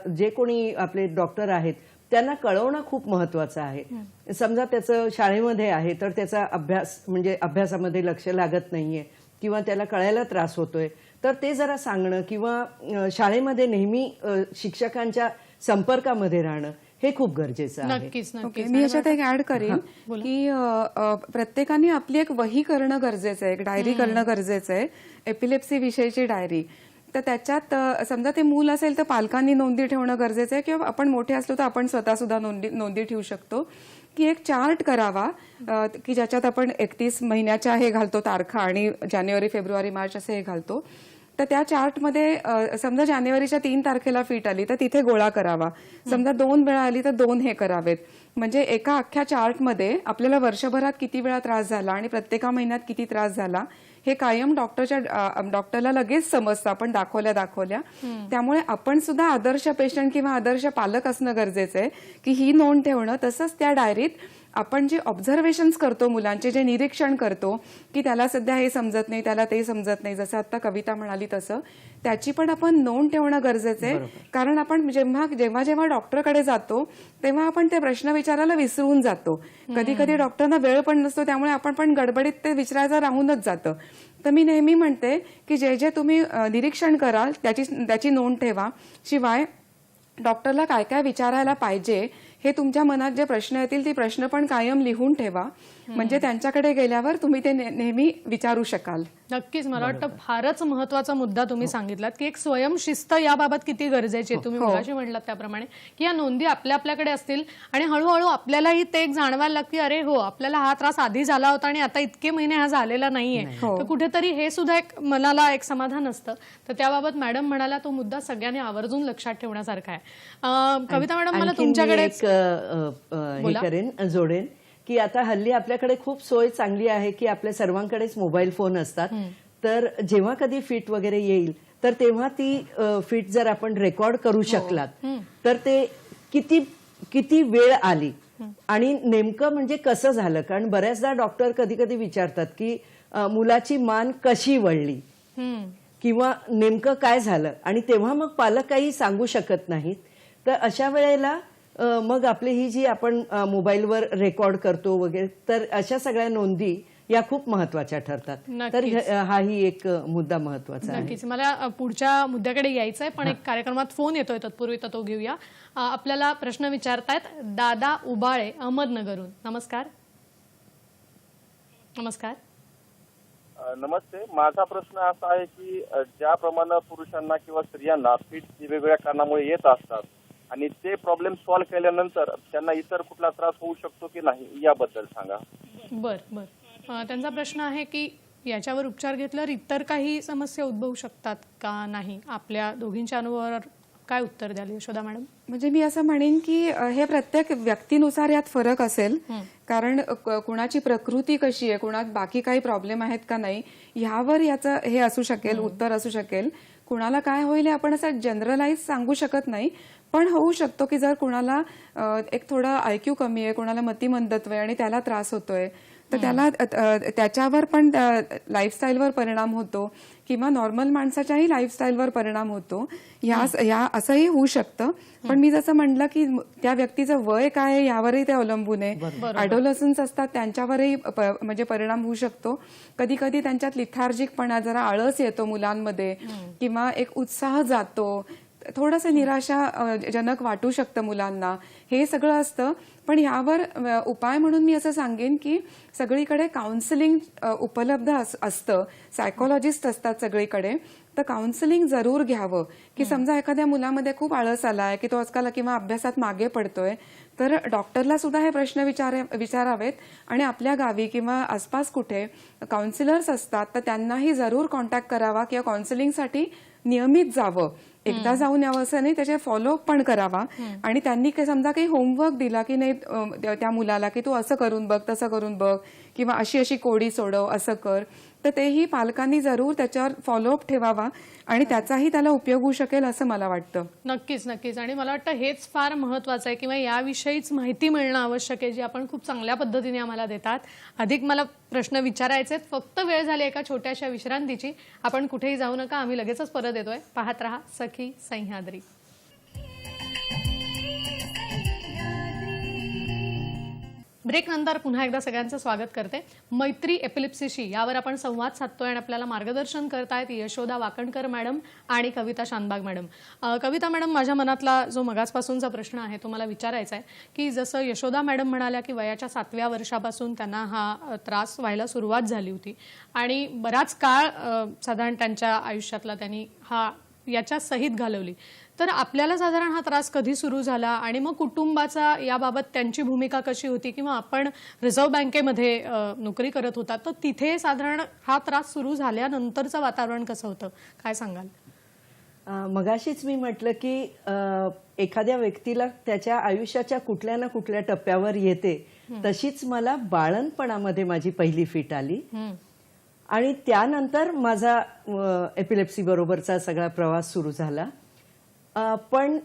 जे कोणी आपले डॉक्टर आहेत त्यांना कळवणं खूप महत्वाचं आहे. समजा त्याचं शाळेमध्ये आहे तर त्याचा अभ्यास म्हणजे अभ्यासामध्ये लक्ष लागत नाहीये किंवा त्याला कळायला त्रास होतोय तर ते जरा सांगणं किंवा शाळेमध्ये नेहमी शिक्षकांच्या संपर्कामध्ये राहणं हे खूप गरजेचं आहे. नक्कीच ओके, नक्कीच. मी याच्यात एक ऍड करेन की प्रत्येकाने आपली एक वही करणं गरजेचं आहे, एक डायरी करणं गरजेचं आहे, एपिलेप्सी विषयीची डायरी. तर त्याच्यात समजा ते मूल असेल तर पालकांनी नोंदी ठेवणं गरजेचं आहे किंवा आपण मोठे असलो तर आपण स्वतः सुद्धा नोंदी ठेवू शकतो. की एक चार्ट करावा की ज्याच्यात आपण 31 महिन्याच्या हे घालतो तारखा आणि जानेवारी, फेब्रुवारी, मार्च असे हे घालतो. तर त्या चार्टमध्ये समजा जानेवारीच्या 3 तारखेला फीट आली तर तिथे गोळा करावा. समजा 2 वेळा आली तर 2 हे करावेत. म्हणजे एका अख्ख्या चार्टमध्ये आपल्याला वर्षभरात किती वेळा त्रास झाला आणि प्रत्येक महिन्यात किती त्रास झाला हे कायम डॉक्टरला लगेच समजतं आपण दाखवल्या. त्यामुळे आपण सुद्धा आदर्श पेशंट किंवा आदर्श पालक असणं गरजेचं आहे की ही नोंद ठेवणं. तसंच त्या डायरीत आपण जे ऑब्झर्वेशन्स करतो, मुलांचे जे निरीक्षण करतो की त्याला सध्या हे समजत नाही, त्याला ते समजत नाही, जसं आता कविता म्हणाली तसं, त्याची पण आपण नोंद ठेवणं गरजेचं आहे. कारण आपण जेव्हा डॉक्टरकडे जातो तेव्हा आपण ते प्रश्न विचारायला विसरून जातो. कधी कधी डॉक्टरना वेळ पण नसतो, त्यामुळे आपण पण गडबडीत ते विचारायचं राहूनच जातं. तर मी नेहमी म्हणते की जे तुम्ही निरीक्षण कराल त्याची नोंद ठेवा. शिवाय डॉक्टरला काय काय विचारायला पाहिजे हे तुमच्या मनात जे प्रश्न येतील ती प्रश्न पण कायम लिहून ठेवा, म्हणजे त्यांच्याकडे गेल्यावर तुम्ही ते नेहमी विचारू शकाल. नक्कीच. मला वाटतं फारच महत्वाचा मुद्दा तुम्ही सांगितलात की एक स्वयंशिस्त याबाबत किती गरजेची आहे. तुम्ही मगाशी म्हटलात त्याप्रमाणे की या नोंदी आपल्याकडे असतील आणि हळूहळू आपल्यालाही ते एक जाणवायला लागते, अरे हो आपल्याला हा त्रास आधी झाला होता आणि आता इतके महिने हा झालेला नाहीये. तर कुठेतरी हे सुद्धा एक मनाला एक समाधान असतं. तर त्याबाबत मॅडम म्हणाला तो मुद्दा सगळ्यांनी आवर्जून लक्षात ठेवण्यासारखा आहे. कविता मॅडम, मला तुमच्याकडे हे करेन, जोडेन की आता हल्ली आपल्याकडे खूप सोय चांगली आहे की आपल्या सर्वांकडेच मोबाईल फोन असतात. तर जेव्हा कधी फिट वगैरे येईल तर तेव्हा ती फिट जर आपण रेकॉर्ड करू शकलात तर ते किती वेळ आली आणि नेमकं म्हणजे कसं झालं. कारण बऱ्याचदा डॉक्टर कधी कधी विचारतात की मुलाची मान कशी वळली किंवा नेमकं काय झालं, आणि तेव्हा मग पालक काही सांगू शकत नाहीत. तर अशा वेळेला मग आपली ही जी आपण मोबाईलवर रेकॉर्ड करतो वगैरे, तर अशा सगळ्या नोंदी या खूप महत्वाच्या ठरतात. तर हाही एक मुद्दा महत्वाचा आहे. नक्कीच. मला पुढच्या मुद्द्याकडे यायचंय, पण एक कार्यक्रमात फोन येतोय तत्पूर्वी तर तो घेऊया. आपल्याला प्रश्न विचारतायत दादा उबाळे अहमदनगरहून. नमस्कार. नमस्कार. नमस्ते. माझा प्रश्न असा आहे की ज्याप्रमाणे पुरुषांना किंवा स्त्रियांना फिट वेगवेगळ्या कारणामुळे येत असतात आणि ते प्रॉब्लेम सॉल्व्ह केल्यानंतर त्यांना इतर कुठला त्रास होऊ शकतो की नाही याबद्दल सांगा. बर. त्यांचा प्रश्न आहे की याच्यावर उपचार घेतल्यावर इतर काही समस्या उद्भवू शकतात का नाही? आपल्या दोघींच्या अनुभवावर काय उत्तर द्याल यशोदा मॅडम? म्हणजे मी असं म्हणेन की हे प्रत्येक व्यक्तीनुसार यात फरक असेल, कारण कुणाची प्रकृती कशी आहे, कुणात बाकी काही प्रॉब्लेम आहेत का नाही, ह्यावर याचं हे असू शकेल, उत्तर असू शकेल. कुणाला काय होईल हे आपण असं जनरलाइज सांगू शकत नाही, पण होऊ शकतो की जर कुणाला एक थोडा IQ कमी आहे, कुणाला मतिमंदत्व आहे आणि त्याला त्रास होतोय, तर त्याला त्याच्यावर पण लाईफस्टाईलवर परिणाम होतो किंवा नॉर्मल माणसाच्याही लाईफस्टाईलवर परिणाम होतो, ह्या असंही होऊ शकतं. पण मी जसं म्हटलं की त्या व्यक्तीचं वय काय आहे यावरही ते अवलंबून आहे. ॲडोलसन्स असतात त्यांच्यावरही म्हणजे परिणाम होऊ शकतो. कधी कधी त्यांच्यात लिथार्जिकपणा, जरा आळस येतो मुलांमध्ये किंवा एक उत्साह जातो, थोडंसं निराशाजनक वाटू शकतं मुलांना, हे सगळं असतं. पण यावर उपाय म्हणून मी असं सांगेन की सगळीकडे काउन्सिलिंग उपलब्ध असतं, सायकोलॉजिस्ट असतात सगळीकडे, तर काउन्सिलिंग जरूर घ्यावं. की समजा एखाद्या मुलामध्ये खूप आळस आलाय की तो आजकाल किंवा अभ्यासात मागे पडतोय, तर डॉक्टरला सुद्धा हे प्रश्न विचारावेत आणि आपल्या गावी किंवा आसपास कुठे काउन्सिलर्स असतात तर त्यांनाही जरूर कॉन्टॅक्ट करावा किंवा काउन्सिलिंगसाठी नियमित जावं. एकदा जाऊन यावं असं नाही, त्याचे फॉलोअप पण करावा. आणि त्यांनी समजा काही होमवर्क दिला की नाही त्या मुलाला की तू असं करून बघ, तसं करून बघ किंवा अशी अशी कोडी सोडव, असं कर, तर तेही पालकांनी जरूर त्याच्यावर फॉलोअप ठेवावा आणि त्याचाही त्याला उपयोग होऊ शकेल असं मला वाटतं. नक्कीच. आणि मला वाटतं हेच फार महत्वाचं आहे किंवा याविषयीच माहिती मिळणं आवश्यक आहे, जी आपण खूप चांगल्या पद्धतीने आम्हाला देतात. अधिक मला प्रश्न विचारायचे आहेत, फक्त वेळ झाली एका छोट्याशा विश्रांतीची. आपण कुठेही जाऊ नका, आम्ही लगेचच परत येतोय. पाहत रहा सखी सह्याद्री. ब्रेक नंतर पुन्हा एकदा सगळ्यांचं स्वागत करते. मैत्री एपिलेप्सीशी यावर आपण संवाद साधतोय आणि आपल्याला मार्गदर्शन करतायत यशोदा वाकणकर मॅडम आणि कविता शानबाग मॅडम. कविता मॅडम, माझ्या मनातला जो मगाचपासूनचा प्रश्न आहे तो मला विचारायचा आहे की जसं यशोदा मॅडम म्हणाल्या की वयाच्या 7व्या वर्षापासून त्यांना हा त्रास व्हायला सुरुवात झाली होती आणि बराच काळ साधारण त्यांच्या आयुष्यातला त्यांनी याच्या सहित घालवली, तर आपल्याला साधारण हा त्रास कधी सुरू झाला आणि मग कुटुंबाचा याबाबत त्यांची भूमिका कशी होती, किंवा आपण रिझर्व्ह बँकेमध्ये नोकरी करत होता तर तिथे साधारण हा त्रास सुरू झाल्यानंतरचं वातावरण कसं होतं, काय सांगाल? मगाशीच मी म्हटलं की एखाद्या व्यक्तीला त्याच्या आयुष्याच्या कुठल्या ना कुठल्या टप्प्यावर येते, तशीच मला बाळणपणामध्ये माझी पहिली फिट आली आणि त्यानंतर माझा एपिलेप्सी बरोबरचा सगळा प्रवास सुरू झाला. पण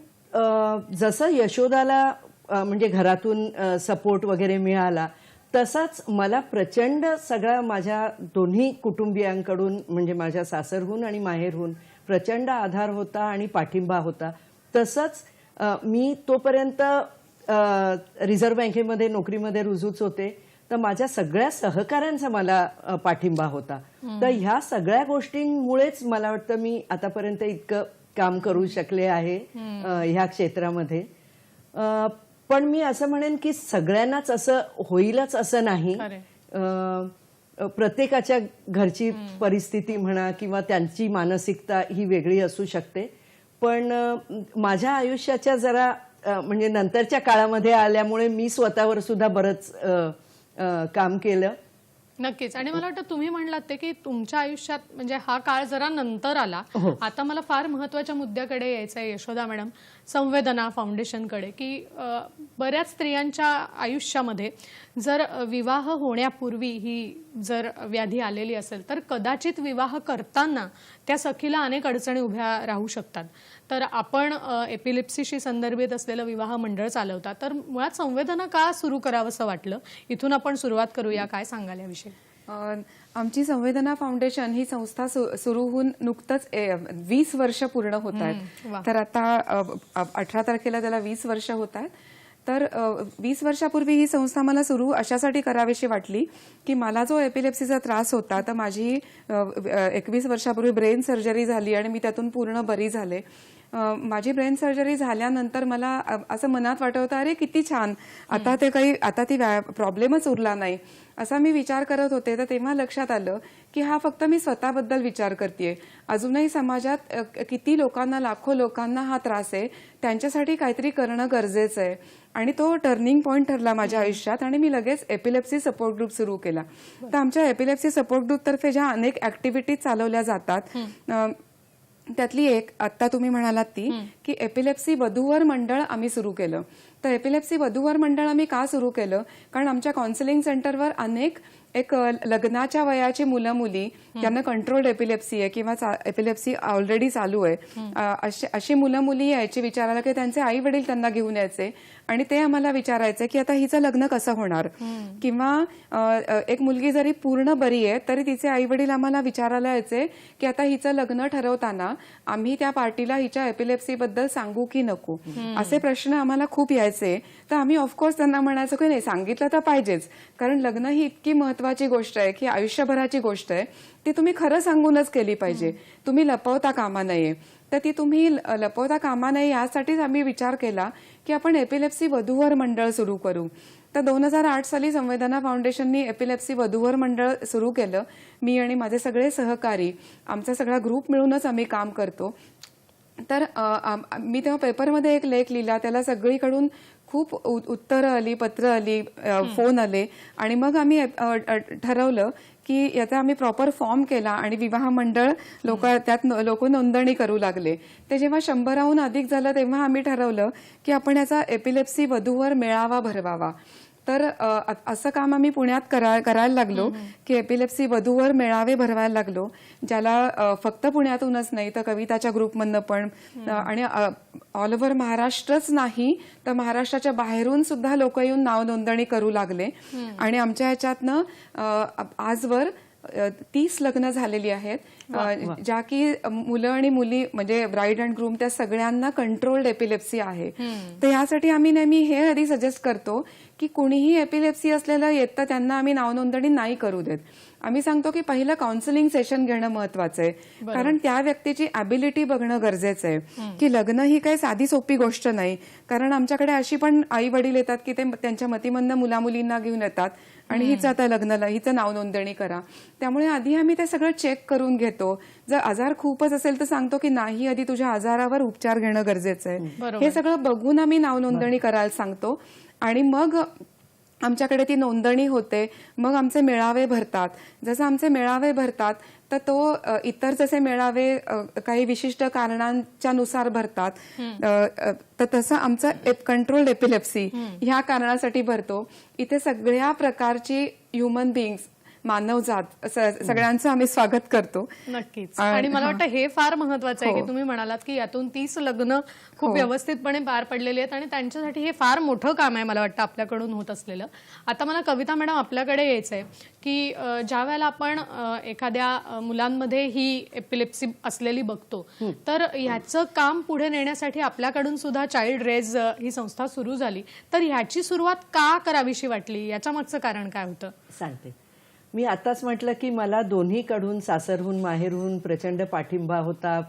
जसं यशोदाला म्हणजे घरातून सपोर्ट वगैरे मिळाला, तसाच मला प्रचंड सगळा माझ्या दोन्ही कुटुंबियांकडून म्हणजे माझ्या सासरहून आणि माहेरहून प्रचंड आधार होता आणि पाठिंबा होता. तसंच मी तोपर्यंत रिझर्व्ह बँकेमध्ये नोकरीमध्ये रुजूच होते, तर माझ्या सगळ्या सहकाऱ्यांचा मला पाठिंबा होता. तर ह्या सगळ्या गोष्टींमुळेच मला वाटतं मी आतापर्यंत इतकं काम करू शकले आहे ह्या क्षेत्रामध्ये. पण मी असं म्हणेन की सगळ्यांनाच असं होईलच असं नाही. प्रत्येकाच्या घरची परिस्थिती म्हणा किंवा त्यांची मानसिकता ही वेगळी असू शकते. पण माझ्या आयुष्याच्या जरा म्हणजे नंतरच्या काळामध्ये आल्यामुळे मी स्वतःवर सुद्धा बरंच काम केलं. नक्कीच. आणि मला वाटतं तुम्ही म्हणलात ते की तुमच्या आयुष्यात म्हणजे हा काळ जरा नंतर आला. आता मला फार महत्वाच्या मुद्द्याकडे यायचं आहे यशोदा मॅडम, संवेदना फाउंडेशनकडे, की बऱ्याच स्त्रियांच्या आयुष्यामध्ये जर विवाह होण्यापूर्वी ही जर व्याधी आलेली असेल तर कदाचित विवाह करताना त्या सखीला अनेक अडचणी उभ्या राहू शकतात. तर आपण एपिलेप्सीशी संदर्भित असलेलं विवाह मंडळ चालवता, तर मुळात संवेदना का सुरू करावंसं वाटलं? इथून आपण सुरुवात करूया, काय सांगाल याविषयी? आमची संवेदना फाउंडेशन ही संस्था सुरू होऊन नुकतंच 20 वर्ष पूर्ण होत आहेत. तर आता 18 तारखेला त्याला 20 वर्ष होत आहेत. तर 20 वर्षापूर्वी ही संस्था मला सुरू अशासाठी करावीशी वाटली की मला जो एपिलेप्सीचा त्रास होता, तर माझी 21 वर्षापूर्वी ब्रेन सर्जरी झाली आणि मी त्यातून पूर्ण बरी झाले. माझी ब्रेन सर्जरी झाल्यानंतर मला असं मनात वाटत होतं, अरे किती छान, आता ती प्रॉब्लेमच उरला नाही असा मी विचार करत होते. तर तेव्हा लक्षात आलं की हा फक्त मी स्वतःबद्दल विचार करतेय, अजूनही समाजात किती लोकांना, लाखो लोकांना हा त्रास आहे, त्यांच्यासाठी काहीतरी करणं गरजेचं आहे. आणि तो टर्निंग पॉइंट ठरला माझ्या आयुष्यात आणि मी लगेच एपिलेप्सी सपोर्ट ग्रुप सुरू केला. तर आमच्या एपिलेप्सी सपोर्ट ग्रुप तर्फे ज्या अनेक ऍक्टिव्हिटीज चालवल्या जातात, त्यातली एक आता तुम्ही म्हणालात ती की एपिलेप्सी वधूवर मंडळ आम्ही सुरू केलं. तर एपिलेप्सी वधूवर मंडळ आम्ही का सुरू केलं, कारण आमच्या काउन्सिलिंग सेंटरवर अनेक एक लग्नाच्या वयाची मुलं मुली ज्यांना कंट्रोल्ड एपिलेप्सी आहे किंवा एपिलेप्सी ऑलरेडी चालू आहे, अशी मुलं मुली यायची विचारायला की त्यांचे आई वडील त्यांना घेऊन यायचे आणि ते आम्हाला विचारायचे की आता हिचं लग्न कसं होणार, किंवा एक मुलगी जरी पूर्ण बरी आहे तरी तिचे आई वडील आम्हाला विचारायला यायचे की आता हिचं लग्न ठरवताना आम्ही त्या पार्टीला हिच्या एपिलेप्सी बद्दल सांगू की नको, असे प्रश्न आम्हाला खूप यायचे. तर आम्ही ऑफकोर्स त्यांना म्हणायचो की नाही, सांगितलं तर पाहिजेच, कारण लग्न ही इतकी महत्वाची गोष्ट आहे की आयुष्यभराची गोष्ट आहे, ती तुम्ही खरं सांगूनच केली पाहिजे, तुम्ही लपवता कामा नये. तर ती तुम्ही लपवता कामा नये यासाठीच आम्ही विचार केला की आपण एपिलेप्सी वधूवर मंडळ सुरू करू. तर 2008 साली संवेदना फाउंडेशननी एपिलेप्सी वधूवर मंडळ सुरू केलं. मी आणि माझे सगळे सहकारी, आमचा सगळा ग्रुप मिळूनच आम्ही काम करतो. तर मी तेव्हा पेपरमध्ये एक लेख लिहिला, त्याला सगळीकडून खूप उत्तरं आली, पत्र आली, फोन आले आणि मग आम्ही ठरवलं की याचा आम्ही प्रॉपर फॉर्म केला आणि विवाह मंडळ त्यात लोक नोंदणी करू लागले. ते जेव्हा 100हून अधिक झालं तेव्हा आम्ही ठरवलं की आपण याचा एपिलेप्सी वधूवर मेळावा भरवावा. तर असं काम आम्ही पुण्यात करायला लागलो की एपिलेप्सी वधूवर मेळावे भरवायला लागलो, ज्याला फक्त पुण्यातूनच नाही तर कविताच्या ग्रुपमधनं पण आणि ऑल ओव्हर महाराष्ट्रच नाही तर महाराष्ट्राच्या बाहेरून सुद्धा लोक येऊन नाव नोंदणी करू लागले. आणि आमच्या ह्याच्यातनं आजवर 30 लग्न झालेली आहेत, ज्या की मुलं आणि मुली म्हणजे ब्राईड अँड ग्रूम त्या सगळ्यांना कंट्रोल्ड एपिलेप्सी आहे. तर यासाठी आम्ही नेहमी हे आधी सजेस्ट करतो की कुणीही एपिलेप्सी असलेलं येतं त्यांना आम्ही नाव नोंदणी नाही करू देत. आम्ही सांगतो की पहिलं काउन्सिलिंग सेशन घेणं महत्वाचं आहे, कारण त्या व्यक्तीची ॲबिलिटी बघणं गरजेचं आहे की लग्न ही काही साधी सोपी गोष्ट नाही. कारण आमच्याकडे अशी पण आई वडील येतात की ते त्यांच्या मतीमंद मुलामुलींना घेऊन येतात आणि हिचं आता लग्नाला, हिचं नाव नोंदणी करा. त्यामुळे आधी आम्ही ते सगळं चेक करून घेतो. जर आजार खूपच असेल तर सांगतो की नाही, आधी तुझ्या आजारावर उपचार घेणं गरजेचं आहे. हे सगळं बघून आम्ही नाव नोंदणी करायला सांगतो आणि मग आमच्याकडे ती नोंदणी होते. मग आमचे मेळावे भरतात. जसं आमचे मेळावे भरतात तर तो इतर जसे मेळावे काही विशिष्ट कारणांच्या नुसार भरतात, तर तसं आमचं कंट्रोल्ड एपिलेप्सी ह्या कारणासाठी भरतो. इथे सगळ्या प्रकारची ह्युमन बिईंग्स, मानवजात सगळ्यांचं आम्ही स्वागत करतो. नक्कीच. आणि मला वाटतं हे फार महत्वाचं आहे की तुम्ही म्हणालात की यातून 30 लग्न खूप व्यवस्थितपणे पार पडलेली आहेत आणि त्यांच्यासाठी हे फार मोठं काम आहे मला वाटतं आपल्याकडून होत असलेलं. आता मला कविता मॅडम आपल्याकडे यायचंय की ज्या वेळेला आपण एखाद्या मुलांमध्ये ही एपिलेप्सी असलेली बघतो, तर ह्याचं काम पुढे नेण्यासाठी आपल्याकडून सुद्धा चाइल्ड रेज ही संस्था सुरू झाली. तर ह्याची सुरुवात का करावीशी वाटली, याच्या मागचं कारण काय होतं? सांगते. मी आताच म्हटलं की मला दोन्हीकडून, सासरहून माहेरहून प्रचंड पाठिंबा होता,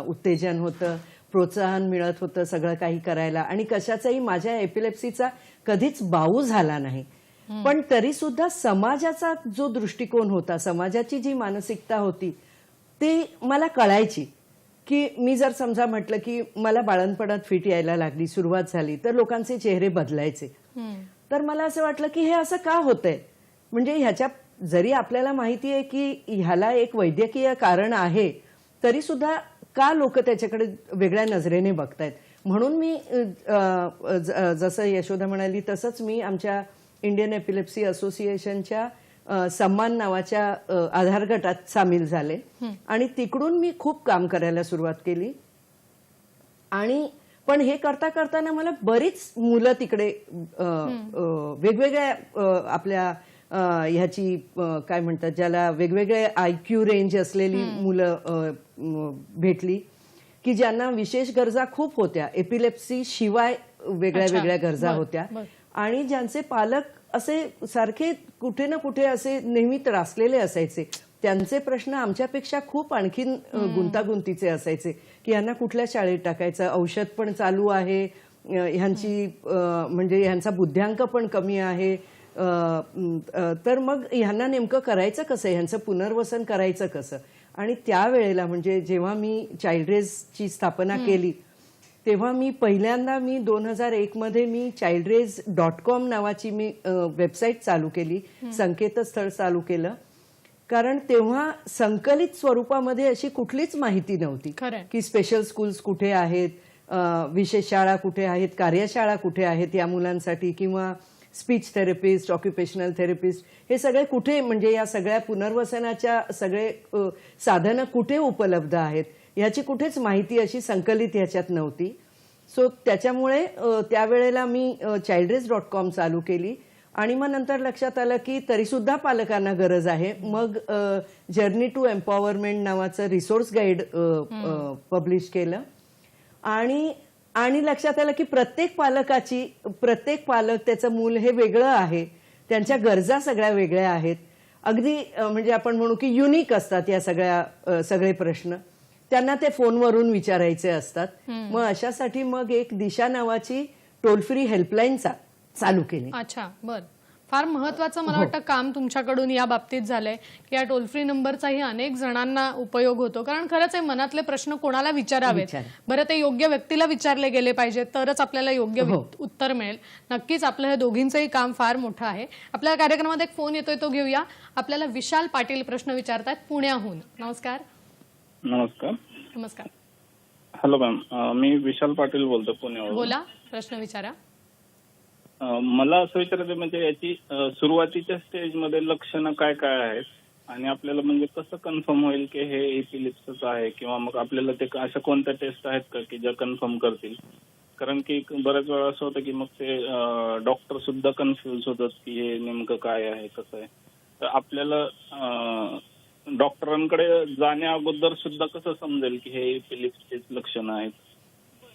उत्तेजन होतं, प्रोत्साहन मिळत होतं सगळं काही करायला आणि कशाचाही माझ्या एपिलेप्सीचा कधीच बाऊ झाला नाही. पण तरी सुद्धा समाजाचा जो दृष्टिकोन होता, समाजाची जी मानसिकता होती ती मला कळायची की मी जर समजा म्हटलं की मला बाळंतपणात फिट यायला लागली, सुरुवात झाली, तर लोकांचे चेहरे बदलायचे. तर मला असं वाटलं की हे असं का होतंय, म्हणजे ह्याच्या जरी आपल्याला माहिती आहे की ह्याला एक वैद्यकीय कारण आहे तरी सुद्धा का लोक त्याच्याकडे वेगळ्या नजरेने बघतायत. म्हणून मी जसं यशोदा म्हणाली तसंच मी आमच्या इंडियन एपिलेप्सी असोसिएशनच्या सम्मान नावाच्या आधार गटात सामील झाले आणि तिकडून मी खूप काम करायला सुरुवात केली. आणि पण हे करता करताना मला बरीच मुलं तिकडे वेगवेगळ्या आपल्या ह्याची काय म्हणतात ज्याला वेगवेगळे IQ रेंज असलेली मुलं भेटली की ज्यांना विशेष गरजा खूप होत्या, एपिलेप्सी शिवाय वेगळ्या अच्छा. वेगळ्या गरजा बरं, होत्या बरं. आणि ज्यांचे पालक असे सारखे कुठे ना कुठे असे नेहमी त्रासलेले असायचे, त्यांचे प्रश्न आमच्यापेक्षा खूप आणखीन गुंतागुंतीचे असायचे की यांना कुठल्या शाळेत टाकायचं, औषध पण चालू आहे, ह्यांची म्हणजे ह्यांचा बुद्ध्यांक पण कमी आहे, तर मग ह्यांना नेमकं करायचं कसं, ह्यांचं पुनर्वसन करायचं कसं. आणि त्यावेळेला म्हणजे जेव्हा मी चाइल्डरेजची स्थापना केली तेव्हा मी पहिल्यांदा 2001 मध्ये मी childraise.com नावाची मी वेबसाईट चालू केली, संकेतस्थळ चालू केलं. कारण तेव्हा संकलित स्वरूपामध्ये अशी कुठलीच माहिती नव्हती खरंय. की स्पेशल स्कूल्स कुठे आहेत, विशेष शाळा कुठे आहेत, कार्यशाळा कुठे आहेत या मुलांसाठी, किंवा स्पीच थेरपिस्ट, ऑक्युपेशनल थेरपिस्ट हे सगळे कुठे, म्हणजे या सगळ्या पुनर्वसनाच्या सगळे साधनं कुठे उपलब्ध आहेत याची कुठेच माहिती अशी संकलित ह्याच्यात नव्हती. सो त्याच्यामुळे त्यावेळेला मी childraise.com चालू केली आणि मग नंतर लक्षात आलं की तरीसुद्धा पालकांना गरज आहे. मग जर्नी टू एम्पॉवरमेंट नावाचं रिसोर्स गाईड पब्लिश केलं आणि लक्षात आलं की प्रत्येक पालक त्याचं मूल हे वेगळं आहे, त्यांच्या गरजा सगळ्या वेगळ्या आहेत, अगदी म्हणजे आपण म्हणू की युनिक असतात या सगळे प्रश्न, त्यांना ते फोनवरून विचारायचे असतात. मग अशासाठी मग एक दिशा नावाची टोल फ्री हेल्पलाईन चालू केली. अच्छा, बर. फार महत्वाचं मला वाटतं काम तुमच्याकडून या बाबतीत झालंय की या टोल फ्री नंबरचाही अनेक जणांना उपयोग होतो. कारण खरंच आहे, मनातले प्रश्न कोणाला विचारावेत, बरं ते योग्य व्यक्तीला विचारले गेले पाहिजेत तरच आपल्याला योग्य उत्तर मिळेल. नक्कीच आपलं हे दोघींचंही काम फार मोठं आहे. आपल्या कार्यक्रमात एक फोन येतोय, तो घेऊया. आपल्याला विशाल पाटील प्रश्न विचारतात पुण्याहून. नमस्कार. नमस्कार. नमस्कार. हॅलो मॅम, मी विशाल पाटील बोलतो पुण्यावरून. बोला, प्रश्न विचारा. मला असं विचारायचं म्हणजे याची सुरुवातीच्या स्टेजमध्ये लक्षणं काय काय आहेत आणि आपल्याला म्हणजे कसं कन्फर्म होईल की हे एपिलेप्सीच आहे, किंवा मग आपल्याला ते अशा कोणत्या टेस्ट आहेत का की ज्या कन्फर्म करतील. कारण की बऱ्याच वेळा असं होतं की मग ते डॉक्टर सुद्धा कन्फ्युज होतात की हे नेमकं काय आहे, कसं आहे. तर आपल्याला डॉक्टरांकडे जाण्या अगोदर सुद्धा कसं समजेल की हे एपिलेप्सीच लक्षणं आहेत.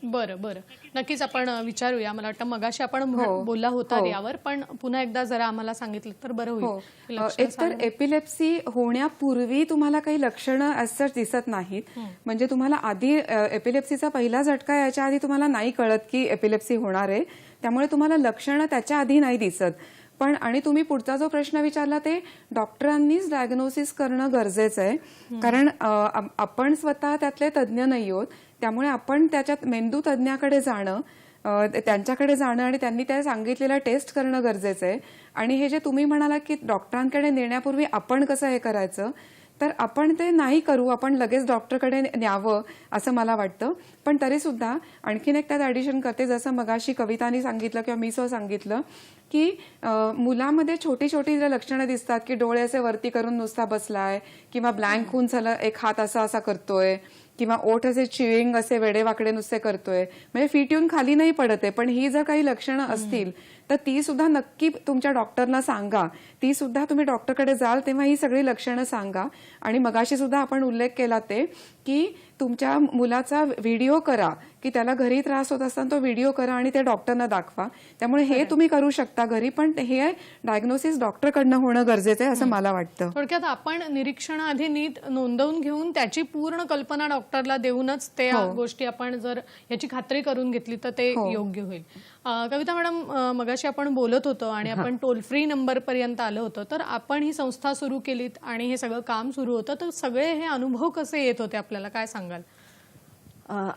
बरं बरं, नक्कीच आपण विचारूया. मला वाटतं मगाशी आपण बोलला होता यावर, पण पुन्हा एकदा जरा आम्हाला सांगितलं तर बरं होईल. एकतर एपिलेप्सी होण्यापूर्वी तुम्हाला काही लक्षणं असं दिसत नाहीत, म्हणजे तुम्हाला आधी एपिलेप्सीचा पहिला झटका याच्या आधी तुम्हाला नाही कळत की एपिलेप्सी होणार आहे, त्यामुळे तुम्हाला लक्षणं त्याच्या आधी नाही दिसत. पण आणि तुम्ही पुढचा जो प्रश्न विचारला ते डॉक्टरांनीच डायग्नोसिस करणं गरजेचं आहे, कारण आपण स्वतः त्यातले तज्ज्ञ नाही आहोत. त्यामुळे आपण त्याच्यात मेंदू तज्ज्ञाकडे जाणं, त्यांच्याकडे जाणं आणि त्यांनी त्या सांगितलेल्या टेस्ट करणं गरजेचं आहे. आणि हे जे तुम्ही म्हणाला की डॉक्टरांकडे नेण्यापूर्वी आपण कसं हे करायचं, तर आपण ते नाही करू, आपण लगेच डॉक्टरकडे न्यावं असं मला वाटतं. पण तरी सुद्धा आणखीन एक त्यात ॲडिशन करते, जसं मगाशी कवितानी सांगितलं किंवा मी सांगितलं की मुलामध्ये छोटी छोटी जे लक्षणं दिसतात की डोळे असे वरती करून नुसता बसलाय, किंवा ब्लँक होऊन झालं, एक हात असा करतोय, किंवा ओठ असे चिविंग असे वेडेवाकडे नुसते करतोय, म्हणजे फीट येऊन खाली नाही पडत आहे. पण ही जर काही लक्षणं असतील तर ती सुद्धा नक्की तुमच्या डॉक्टरला सांगा, ती सुद्धा तुम्ही डॉक्टरकडे जाल तेव्हा ही सगळी लक्षणं सांगा. आणि मगाशी सुद्धा आपण उल्लेख केला ते की तुमच्या मुलाचा व्हिडिओ करा, की त्याला घरी त्रास होत असताना तो व्हिडिओ करा आणि ते डॉक्टरना दाखवा. त्यामुळे हे तुम्ही करू शकता घरी, पण हे डायग्नोसिस डॉक्टरकडनं होणं गरजेचं आहे असं मला वाटतं. थोडक्यात आपण निरीक्षणाआधी नीट नोंदवून घेऊन त्याची पूर्ण कल्पना डॉक्टरला देऊनच त्या गोष्टी आपण जर याची खात्री करून घेतली तर ते योग्य होईल. कविता मॅडम, मगाशी आपण बोलत होतो आणि आपण टोल फ्री नंबर पर्यंत आलो होतो, तर आपण ही संस्था सुरू केलीत आणि हे सगळं काम सुरू होतं, तर सगळे हे अनुभव कसे येत होते आपल्याला, काय सांगाल?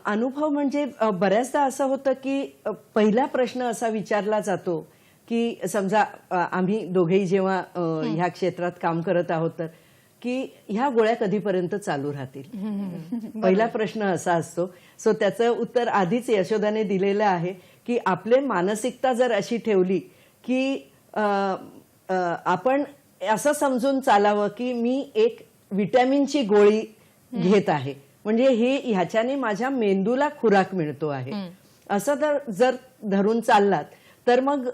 अनुभव म्हणजे बऱ्याचदा असं होतं की पहिला प्रश्न असा विचारला जातो की समजा आम्ही दोघेही जेव्हा ह्या क्षेत्रात काम करत आहोत तर की ह्या गोळ्या कधीपर्यंत चालू राहतील, पहिला प्रश्न असा असतो. सो त्याचं उत्तर आधीच यशोदाने दिलेलं आहे की आपले मानसिकता जर अशी ठेवली की आपण असं समजून चालावं की मी एक विटॅमिनची गोळी घेत आहे, म्हणजे हे ह्याच्याने माझ्या मेंदूला खुराक मिळतो आहे, असं जर धरून चाललात तर मग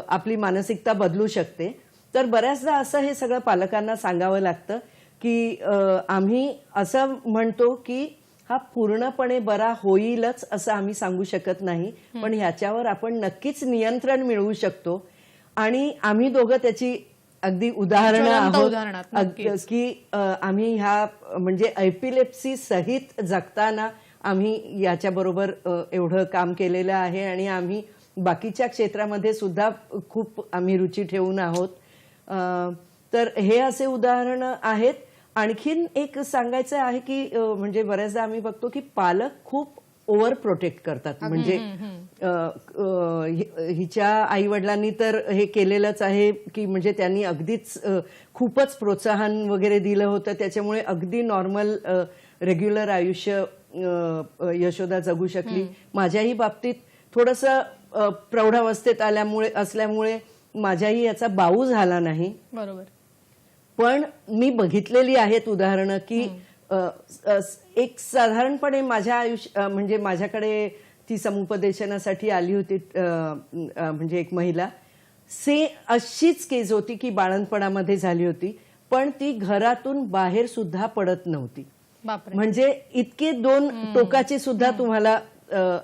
आपली मानसिकता बदलू शकते. तर बऱ्याचदा असं हे सगळं पालकांना सांगावं लागतं की आम्ही असं म्हणतो की हा पूर्णपणे बरा होईलच असं आम्ही सांगू शकत नाही, पण ह्याच्यावर आपण नक्कीच नियंत्रण मिळवू शकतो. आणि आम्ही दोघं त्याची अगदी उदाहरणं ज्वलंत आहोत उदाहरणात, नक्कीच. की आम्ही ह्या म्हणजे एपिलेप्सी सहित जगताना आम्ही याच्याबरोबर एवढं काम केलेलं आहे आणि आम्ही बाकीच्या क्षेत्रामध्ये सुद्धा खूप आम्ही रुची ठेवून आहोत. तर हे असे उदाहरणं आहेत. आणखीन एक सांगायचं आहे की म्हणजे बऱ्याचदा आम्ही बघतो की पालक खूप ओव्हर प्रोटेक्ट करतात. म्हणजे हिच्या आई वडिलांनी तर हे केलेलंच आहे की म्हणजे त्यांनी अगदीच खूपच प्रोत्साहन वगैरे दिलं होतं, त्याच्यामुळे अगदी नॉर्मल रेग्युलर आयुष्य यशोदा जगू शकली. माझ्याही बाबतीत थोडंसं प्रौढावस्थेत असल्यामुळे माझ्याही याचा बाऊ झाला नाही. बरोबर. पण मी बघितलेली आहेत उदाहरणं की एक साधारणपणे माझ्या म्हणजे माझ्याकडे ती समुपदेशनासाठी आली होती म्हणजे एक महिला. अशीच केस होती की बाळंतपणामध्ये झाली होती, पण ती घरातून बाहेर सुद्धा पडत नव्हती. बापरे. म्हणजे इतके दोन टोकाची सुद्धा तुम्हाला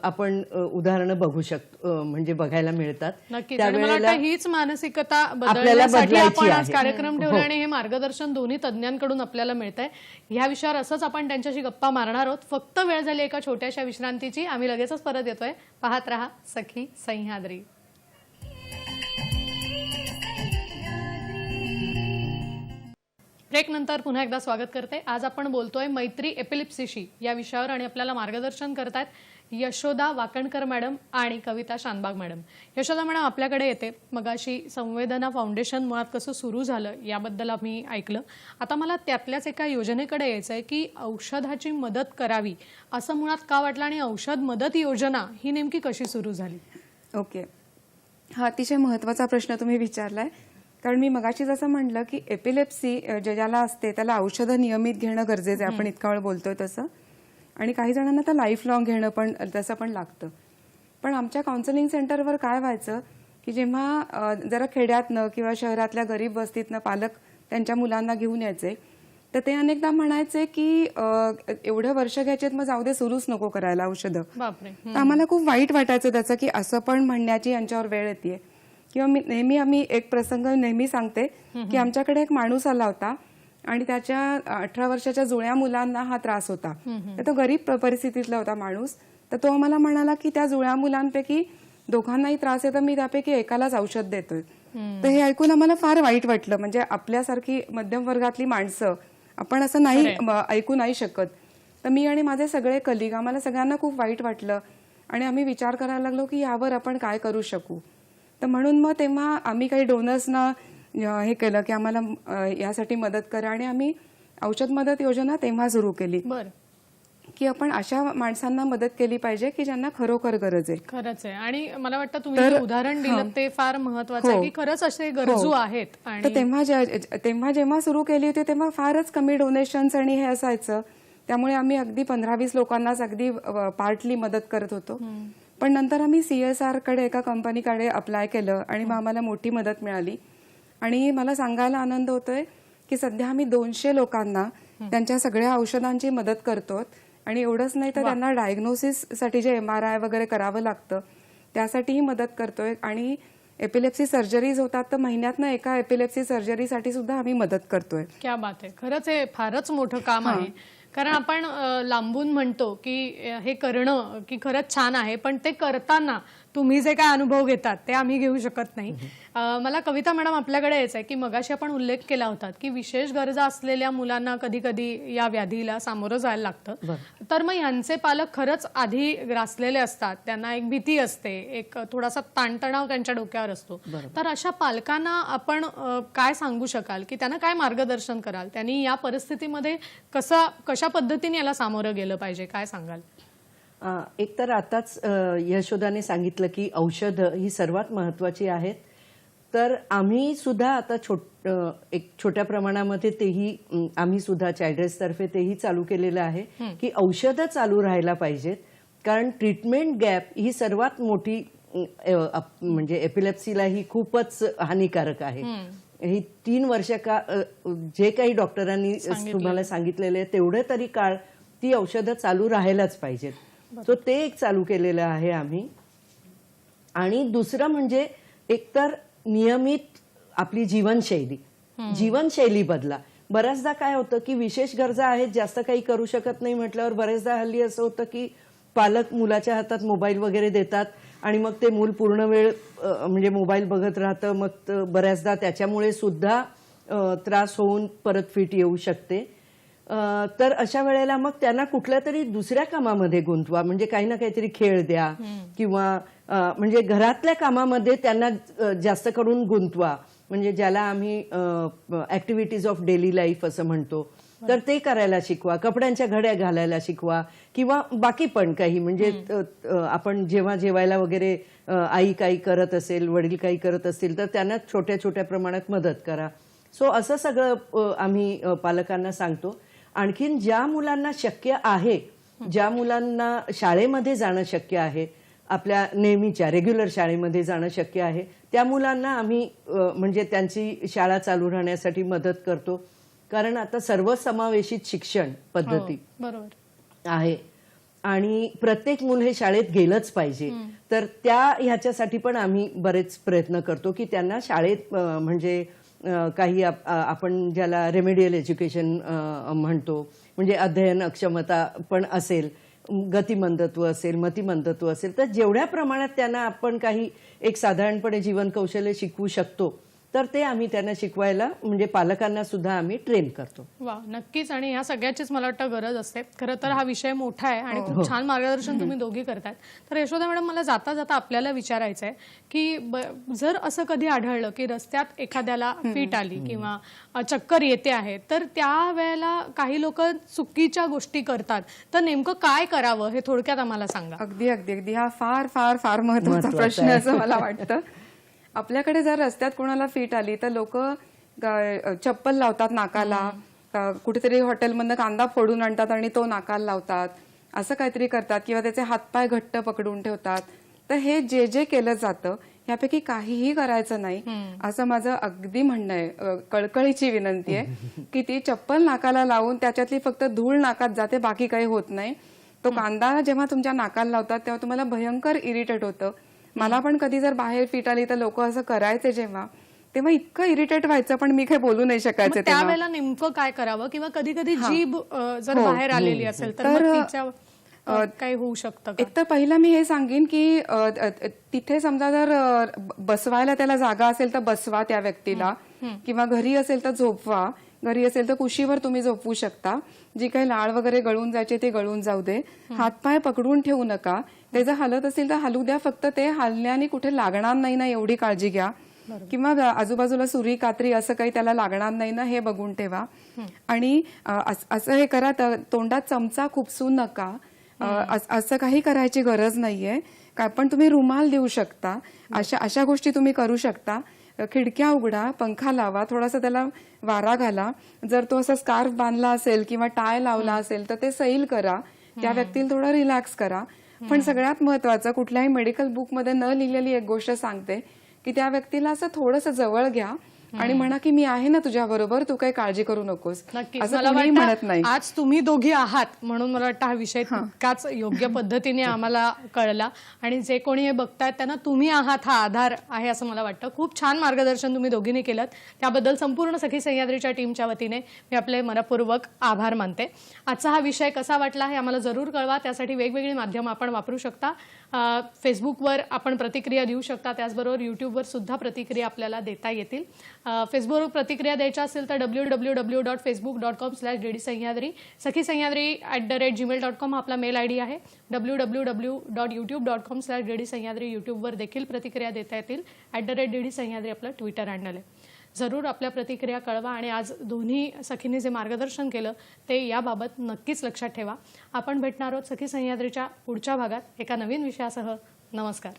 आपण उदाहरणं बघू शकतो, म्हणजे बघायला मिळतात. नक्कीच. आणि मला वाटतं हीच मानसिकता आपल्याला बदलण्यासाठी बदलायची आपण आज आहे. कार्यक्रम ठेवला हो. आणि हे मार्गदर्शन दोन्ही तज्ज्ञांकडून आपल्याला मिळतंय. ह्या विषयावर असंच आपण त्यांच्याशी गप्पा मारणार आहोत. फक्त वेळ झाली एका छोट्याशा विश्रांतीची. आम्ही लगेचच परत येतोय. पाहत रहा सखी सह्याद्री. ब्रेक नंतर पुन्हा एकदा स्वागत करते. आज आपण बोलतोय मैत्री एपिलिप्सीशी या विषयावर आणि आपल्याला मार्गदर्शन करतायत यशोदा वाकणकर मॅडम आणि कविता शानबाग मॅडम. यशोदा मॅडम आपल्याकडे येते. मगाशी संवेदना फाउंडेशन मुळात कसं सुरू झालं याबद्दल आम्ही ऐकलं. आता मला त्यातल्याच एका योजनेकडे यायचं आहे की औषधाची मदत करावी असं मुळात का वाटलं आणि औषध मदत योजना ही नेमकी कशी सुरू झाली? ओके, हा अतिशय महत्त्वाचा प्रश्न तुम्ही विचारलाय. कारण मी मगाशी जसं म्हटलं की एपिलेप्सी ज्याला असते त्याला औषधं नियमित घेणं गरजेचं आहे. आपण इतका वेळ बोलतोय तसं. आणि काही जणांना तर लाईफ लॉंग घेणं पण तसं पण लागतं. पण आमच्या काउन्सिलिंग सेंटरवर काय व्हायचं की जेव्हा जरा खेड्यातनं किंवा शहरातल्या गरीब वस्तीतनं पालक त्यांच्या मुलांना घेऊन यायचे, तर ते अनेकदा म्हणायचे की एवढं वर्ष घ्यायचेत, मग जाऊ दे, सुरूच नको करायला औषधं. बापरे. तर आम्हाला खूप वाईट वाटायचं त्याचं की असं पण म्हणण्याची यांच्यावर वेळ येते. किंवा आम्ही एक प्रसंग नेहमी सांगते की आमच्याकडे एक माणूस आला होता आणि त्याच्या 18 वर्षाच्या जुळ्या मुलांना हा त्रास होता. तर तो गरीब परिस्थितीतला होता माणूस. तर तो आम्हाला म्हणाला की त्या जुळ्या मुलांपैकी दोघांनाही त्रास आहे, तर मी त्यापैकी एकालाच औषध देतोय. तर हे ऐकून आम्हाला फार वाईट वाटलं. म्हणजे आपल्यासारखी मध्यम वर्गातली माणसं आपण असं नाही ऐकू नाही शकत. तर मी आणि माझे सगळे कलिग, आम्हाला सगळ्यांना खूप वाईट वाटलं आणि आम्ही विचार करायला लागलो की यावर आपण काय करू शकू. तर म्हणून मग तेव्हा आम्ही काही डोनर्सना हे केलं की आम्हाला यासाठी मदत करा आणि आम्ही औषध मदत योजना तेव्हा सुरू केली. बरं. की आपण अशा माणसांना मदत केली पाहिजे की ज्यांना खरोखर गरज आहे. खरंच आहे. आणि मला वाटतं तुम्ही जे उदाहरण दिलं ते फार महत्वाचं आहे की खरंच असे गरजू आहेत. तर तेव्हा जेव्हा सुरू केली होती तेव्हा फारच कमी डोनेशन्स आणि हे असायचं. त्यामुळे आम्ही अगदी 15-20 लोकांनाच अगदी पार्टली मदत करत होतो. पण नंतर आम्ही CSR कडे एका कंपनीकडे अप्लाय केलं आणि मग आम्हाला मोठी मदत मिळाली. आणि मला सांगायला आनंद होतोय की सध्या आम्ही 200 लोकांना त्यांच्या सगळ्या औषधांची मदत करतो. आणि एवढंच नाही तर त्यांना डायग्नोसिससाठी जे MRI वगैरे करावं लागतं त्यासाठीही मदत करतोय. आणि एपिलेप्सी सर्जरीज होतात तर महिन्यातनं एका एपिलेप्सी सर्जरीसाठी सुद्धा आम्ही मदत करतोय. क्या बात आहे. खरंच हे फारच मोठं काम आहे. कारण आपण लांबून म्हणतो की हे करणं की खरंच छान आहे, पण ते करताना तुम्ही जे काय अनुभव घेतात ते आम्ही घेऊ शकत नाही. मला कविता मॅडम आपल्याकडे यायचं आहे की मगाशी आपण उल्लेख केला होता की विशेष गरजा असलेल्या मुलांना कधी कधी या व्याधीला सामोरं जायला लागतं. तर मग यांचे पालक खरंच आधी ग्रासलेले असतात, त्यांना एक भीती असते, एक थोडासा ताणतणाव त्यांच्या डोक्यावर असतो. तर अशा पालकांना आपण काय सांगू शकाल की त्यांना काय मार्गदर्शन कराल? त्यांनी या परिस्थितीमध्ये कशा पद्धतीने याला सामोरं गेलं पाहिजे, काय सांगाल? एक तर आताच यशोदाने सांगितलं की औषधं ही सर्वात महत्वाची आहेत. तर आम्ही सुद्धा आता एक छोट्या प्रमाणामध्ये तेही आम्ही सुद्धा चाइल्ड्रेस तर्फे तेही चालू केलेलं आहे की औषधं चालू राहायला पाहिजेत. कारण ट्रीटमेंट गॅप ही सर्वात मोठी म्हणजे एपिलेप्सीला ही खूपच हानिकारक आहे. ही 3 वर्ष जे काही डॉक्टरांनी तुम्हाला सांगितलेले तेवढे तरी काळ ती औषधं चालू राहायलाच पाहिजेत. सो ते एक चालू केलेलं आहे आम्ही. आणि दुसरं म्हणजे एकतर नियमित आपली जीवनशैली बदला. बऱ्याचदा काय होतं की विशेष गरजा आहेत, जास्त काही करू शकत नाही म्हटल्यावर बरेचदा हल्ली असं होतं की पालक मुलाच्या हातात मोबाईल वगैरे देतात आणि मग ते मूल पूर्ण वेळ म्हणजे मोबाईल बघत राहतं. मग बऱ्याचदा त्याच्यामुळे सुद्धा त्रास होऊन परत फिट येऊ शकते. तर अशा वेळेला मग त्यांना कुठल्या तरी दुसऱ्या कामामध्ये गुंतवा, म्हणजे काही ना काहीतरी खेळ द्या किंवा म्हणजे घरातल्या कामामध्ये त्यांना जास्त करून गुंतवा, म्हणजे ज्याला आम्ही ऍक्टिव्हिटीज ऑफ डेली लाईफ असं म्हणतो. तर ते करायला शिकवा, कपड्यांच्या घड्या घालायला शिकवा किंवा बाकी पण काही, म्हणजे आपण जेव्हा जेवायला वगैरे आई काही करत असेल, वडील काही करत असतील तर त्यांना छोट्या छोट्या प्रमाणात मदत करा. सो असं सगळं आम्ही पालकांना सांगतो. आणखीन ज्या मुलांना शक्य आहे, ज्या मुलांना शाळेमध्ये जाणं शक्य आहे, आपल्या नेहमीच्या रेग्युलर शाळेमध्ये जाणं शक्य आहे, त्या मुलांना आम्ही म्हणजे त्यांची शाळा चालू राहण्यासाठी मदत करतो. कारण आता सर्वसमावेशित शिक्षण पद्धती आहे आणि प्रत्येक मुल हे शाळेत गेलंच पाहिजे. तर त्या ह्याच्यासाठी पण आम्ही बरेच प्रयत्न करतो की त्यांना शाळेत म्हणजे काही आपण ज्याला रेमेडियल एज्युकेशन म्हणतो, म्हणजे अध्ययन अक्षमता पण असेल, गतिमंदत्व असेल, मतिमंदत्व असेल, तर जेवढ्या प्रमाणात त्यांना आपण काही एक साधारणपणे जीवन कौशल्य शिकवू शकतो तर ते आम्ही त्यांना शिकवायला म्हणजे पालकांना सुद्धा आम्ही ट्रेन करतो. वा, नक्कीच. आणि ह्या सगळ्याचीच मला वाटतं गरज असते. खरं तर हा विषय मोठा आहे आणि खूप छान मार्गदर्शन तुम्ही दोघी करतायत. तर यशोदा मॅडम, मला जाता जाता आपल्याला विचारायचं आहे की जर असं कधी आढळलं की रस्त्यात एखाद्याला फिट आली किंवा चक्कर येते आहे, तर त्या वेळेला काही लोक चुकीच्या गोष्टी करतात, तर नेमकं काय करावं हे थोडक्यात आम्हाला सांगा. अगदी अगदी अगदी हा फार फार फार महत्वाचा प्रश्न आहे असं मला वाटतं. आपल्याकडे जर रस्त्यात कोणाला फिट आली तर लोक चप्पल लावतात नाकाला, कुठेतरी हॉटेलमधनं कांदा फोडून आणतात आणि तो नाकाला लावतात, असं काहीतरी करतात किंवा त्याचे हातपाय घट्ट पकडून ठेवतात. तर हे जे जे केलं जातं यापैकी काहीही करायचं नाही असं माझं अगदी म्हणणं आहे. कळकळीची विनंती आहे की ती चप्पल नाकाला लावून त्याच्यातली फक्त धूळ नाकात जाते, बाकी काही होत नाही. तो कांदा जेव्हा तुमच्या नाकाला लावतात तेव्हा तुम्हाला भयंकर इरिटेट होतं. मला पण कधी जर बाहेर फिट आली तर लोक असं करायचे जेव्हा, तेव्हा इतकं इरिटेट व्हायचं, पण मी काही बोलू नाही शकायचे. त्यावेळेला नेमकं काय करावं किंवा कधी कधी जीभ जर बाहेर आलेली असेल तर काय होऊ शकतं? एक तर पहिलं मी हे सांगेन की तिथे समजा जर बसवायला त्याला जागा असेल तर बसवा त्या व्यक्तीला, किंवा घरी असेल तर झोपवा. घरी असेल तर कुशीवर तुम्ही झोपवू शकता. जी काही लाळ वगैरे गळून जायचे ते गळून जाऊ दे. हातपाय पकडून ठेवू नका. ते जर हलत असेल तर हलू द्या, फक्त ते हलण्याने कुठे लागणार नाही ना एवढी काळजी घ्या. किंवा आजूबाजूला सुरी कात्री असं काही त्याला लागणार नाही ना हे बघून ठेवा. आणि असं हे करा, तोंडात चमचा खुपसू नका, असं काही करायची गरज नाहीये. काय पण तुम्ही रुमाल देऊ शकता, अशा गोष्टी तुम्ही करू शकता. खिडक्या उघडा, पंखा लावा, थोडासा त्याला वारा घाला. जर तो असा स्कार्फ बांधला असेल किंवा टाय लावला असेल तर ते सैल करा, त्या व्यक्तीला थोडं रिलॅक्स करा. पण सगळ्यात महत्वाचं, कुठल्याही मेडिकल बुकमध्ये न लिहिलेली एक गोष्ट सांगते की त्या व्यक्तीला असं थोडंसं जवळ घ्या आणि म्हणा की मी आहे ना तुझ्या बरोबर, तू काही काळजी करू नकोस. नक्कीच. असं कोणीही म्हणत नाही. आज तुम्ही दोघी आहात म्हणून मला वाटतं हा विषय तितकाच योग्य पद्धतीने आम्हाला कळला आणि जे कोणी हे बघतायत त्यांना तुम्ही आहात हा आधार आहे असं मला वाटतं. खूप छान मार्गदर्शन तुम्ही दोघींनी केलं, त्याबद्दल संपूर्ण सखी सह्याद्रीच्या टीमच्या वतीने मी आपले मनपूर्वक आभार मानते. आजचा हा विषय कसा वाटला हे आम्हाला जरूर कळवा. त्यासाठी वेगवेगळी माध्यमं आपण वापरू शकता. फेसबुकवर आपण प्रतिक्रिया देऊ शकता, त्याचबरोबर युट्यूबवर सुद्धा प्रतिक्रिया आपल्याला देता येतील. फेसबुकवर प्रतिक्रिया द्यायच्या असेल तर www.facebook.com/dd सह्याद्री, सखी सह्याद्री @gmail.com हा आपला मेल ID आहे. www.youtube.com/dd सह्याद्री युट्यूबवर देखील प्रतिक्रिया देता येतील. @dd सह्याद्री आपलं ट्विटर हँडल आहे. जरूर आपल्या प्रतिक्रिया कळवा आणि आज दोन्ही सखींनी जे मार्गदर्शन केलं ते याबाबत नक्कीच लक्षात ठेवा. आपण भेटणार आहोत सखी सह्याद्रीच्या पुढच्या भागात एका नवीन विषयासह. नमस्कार.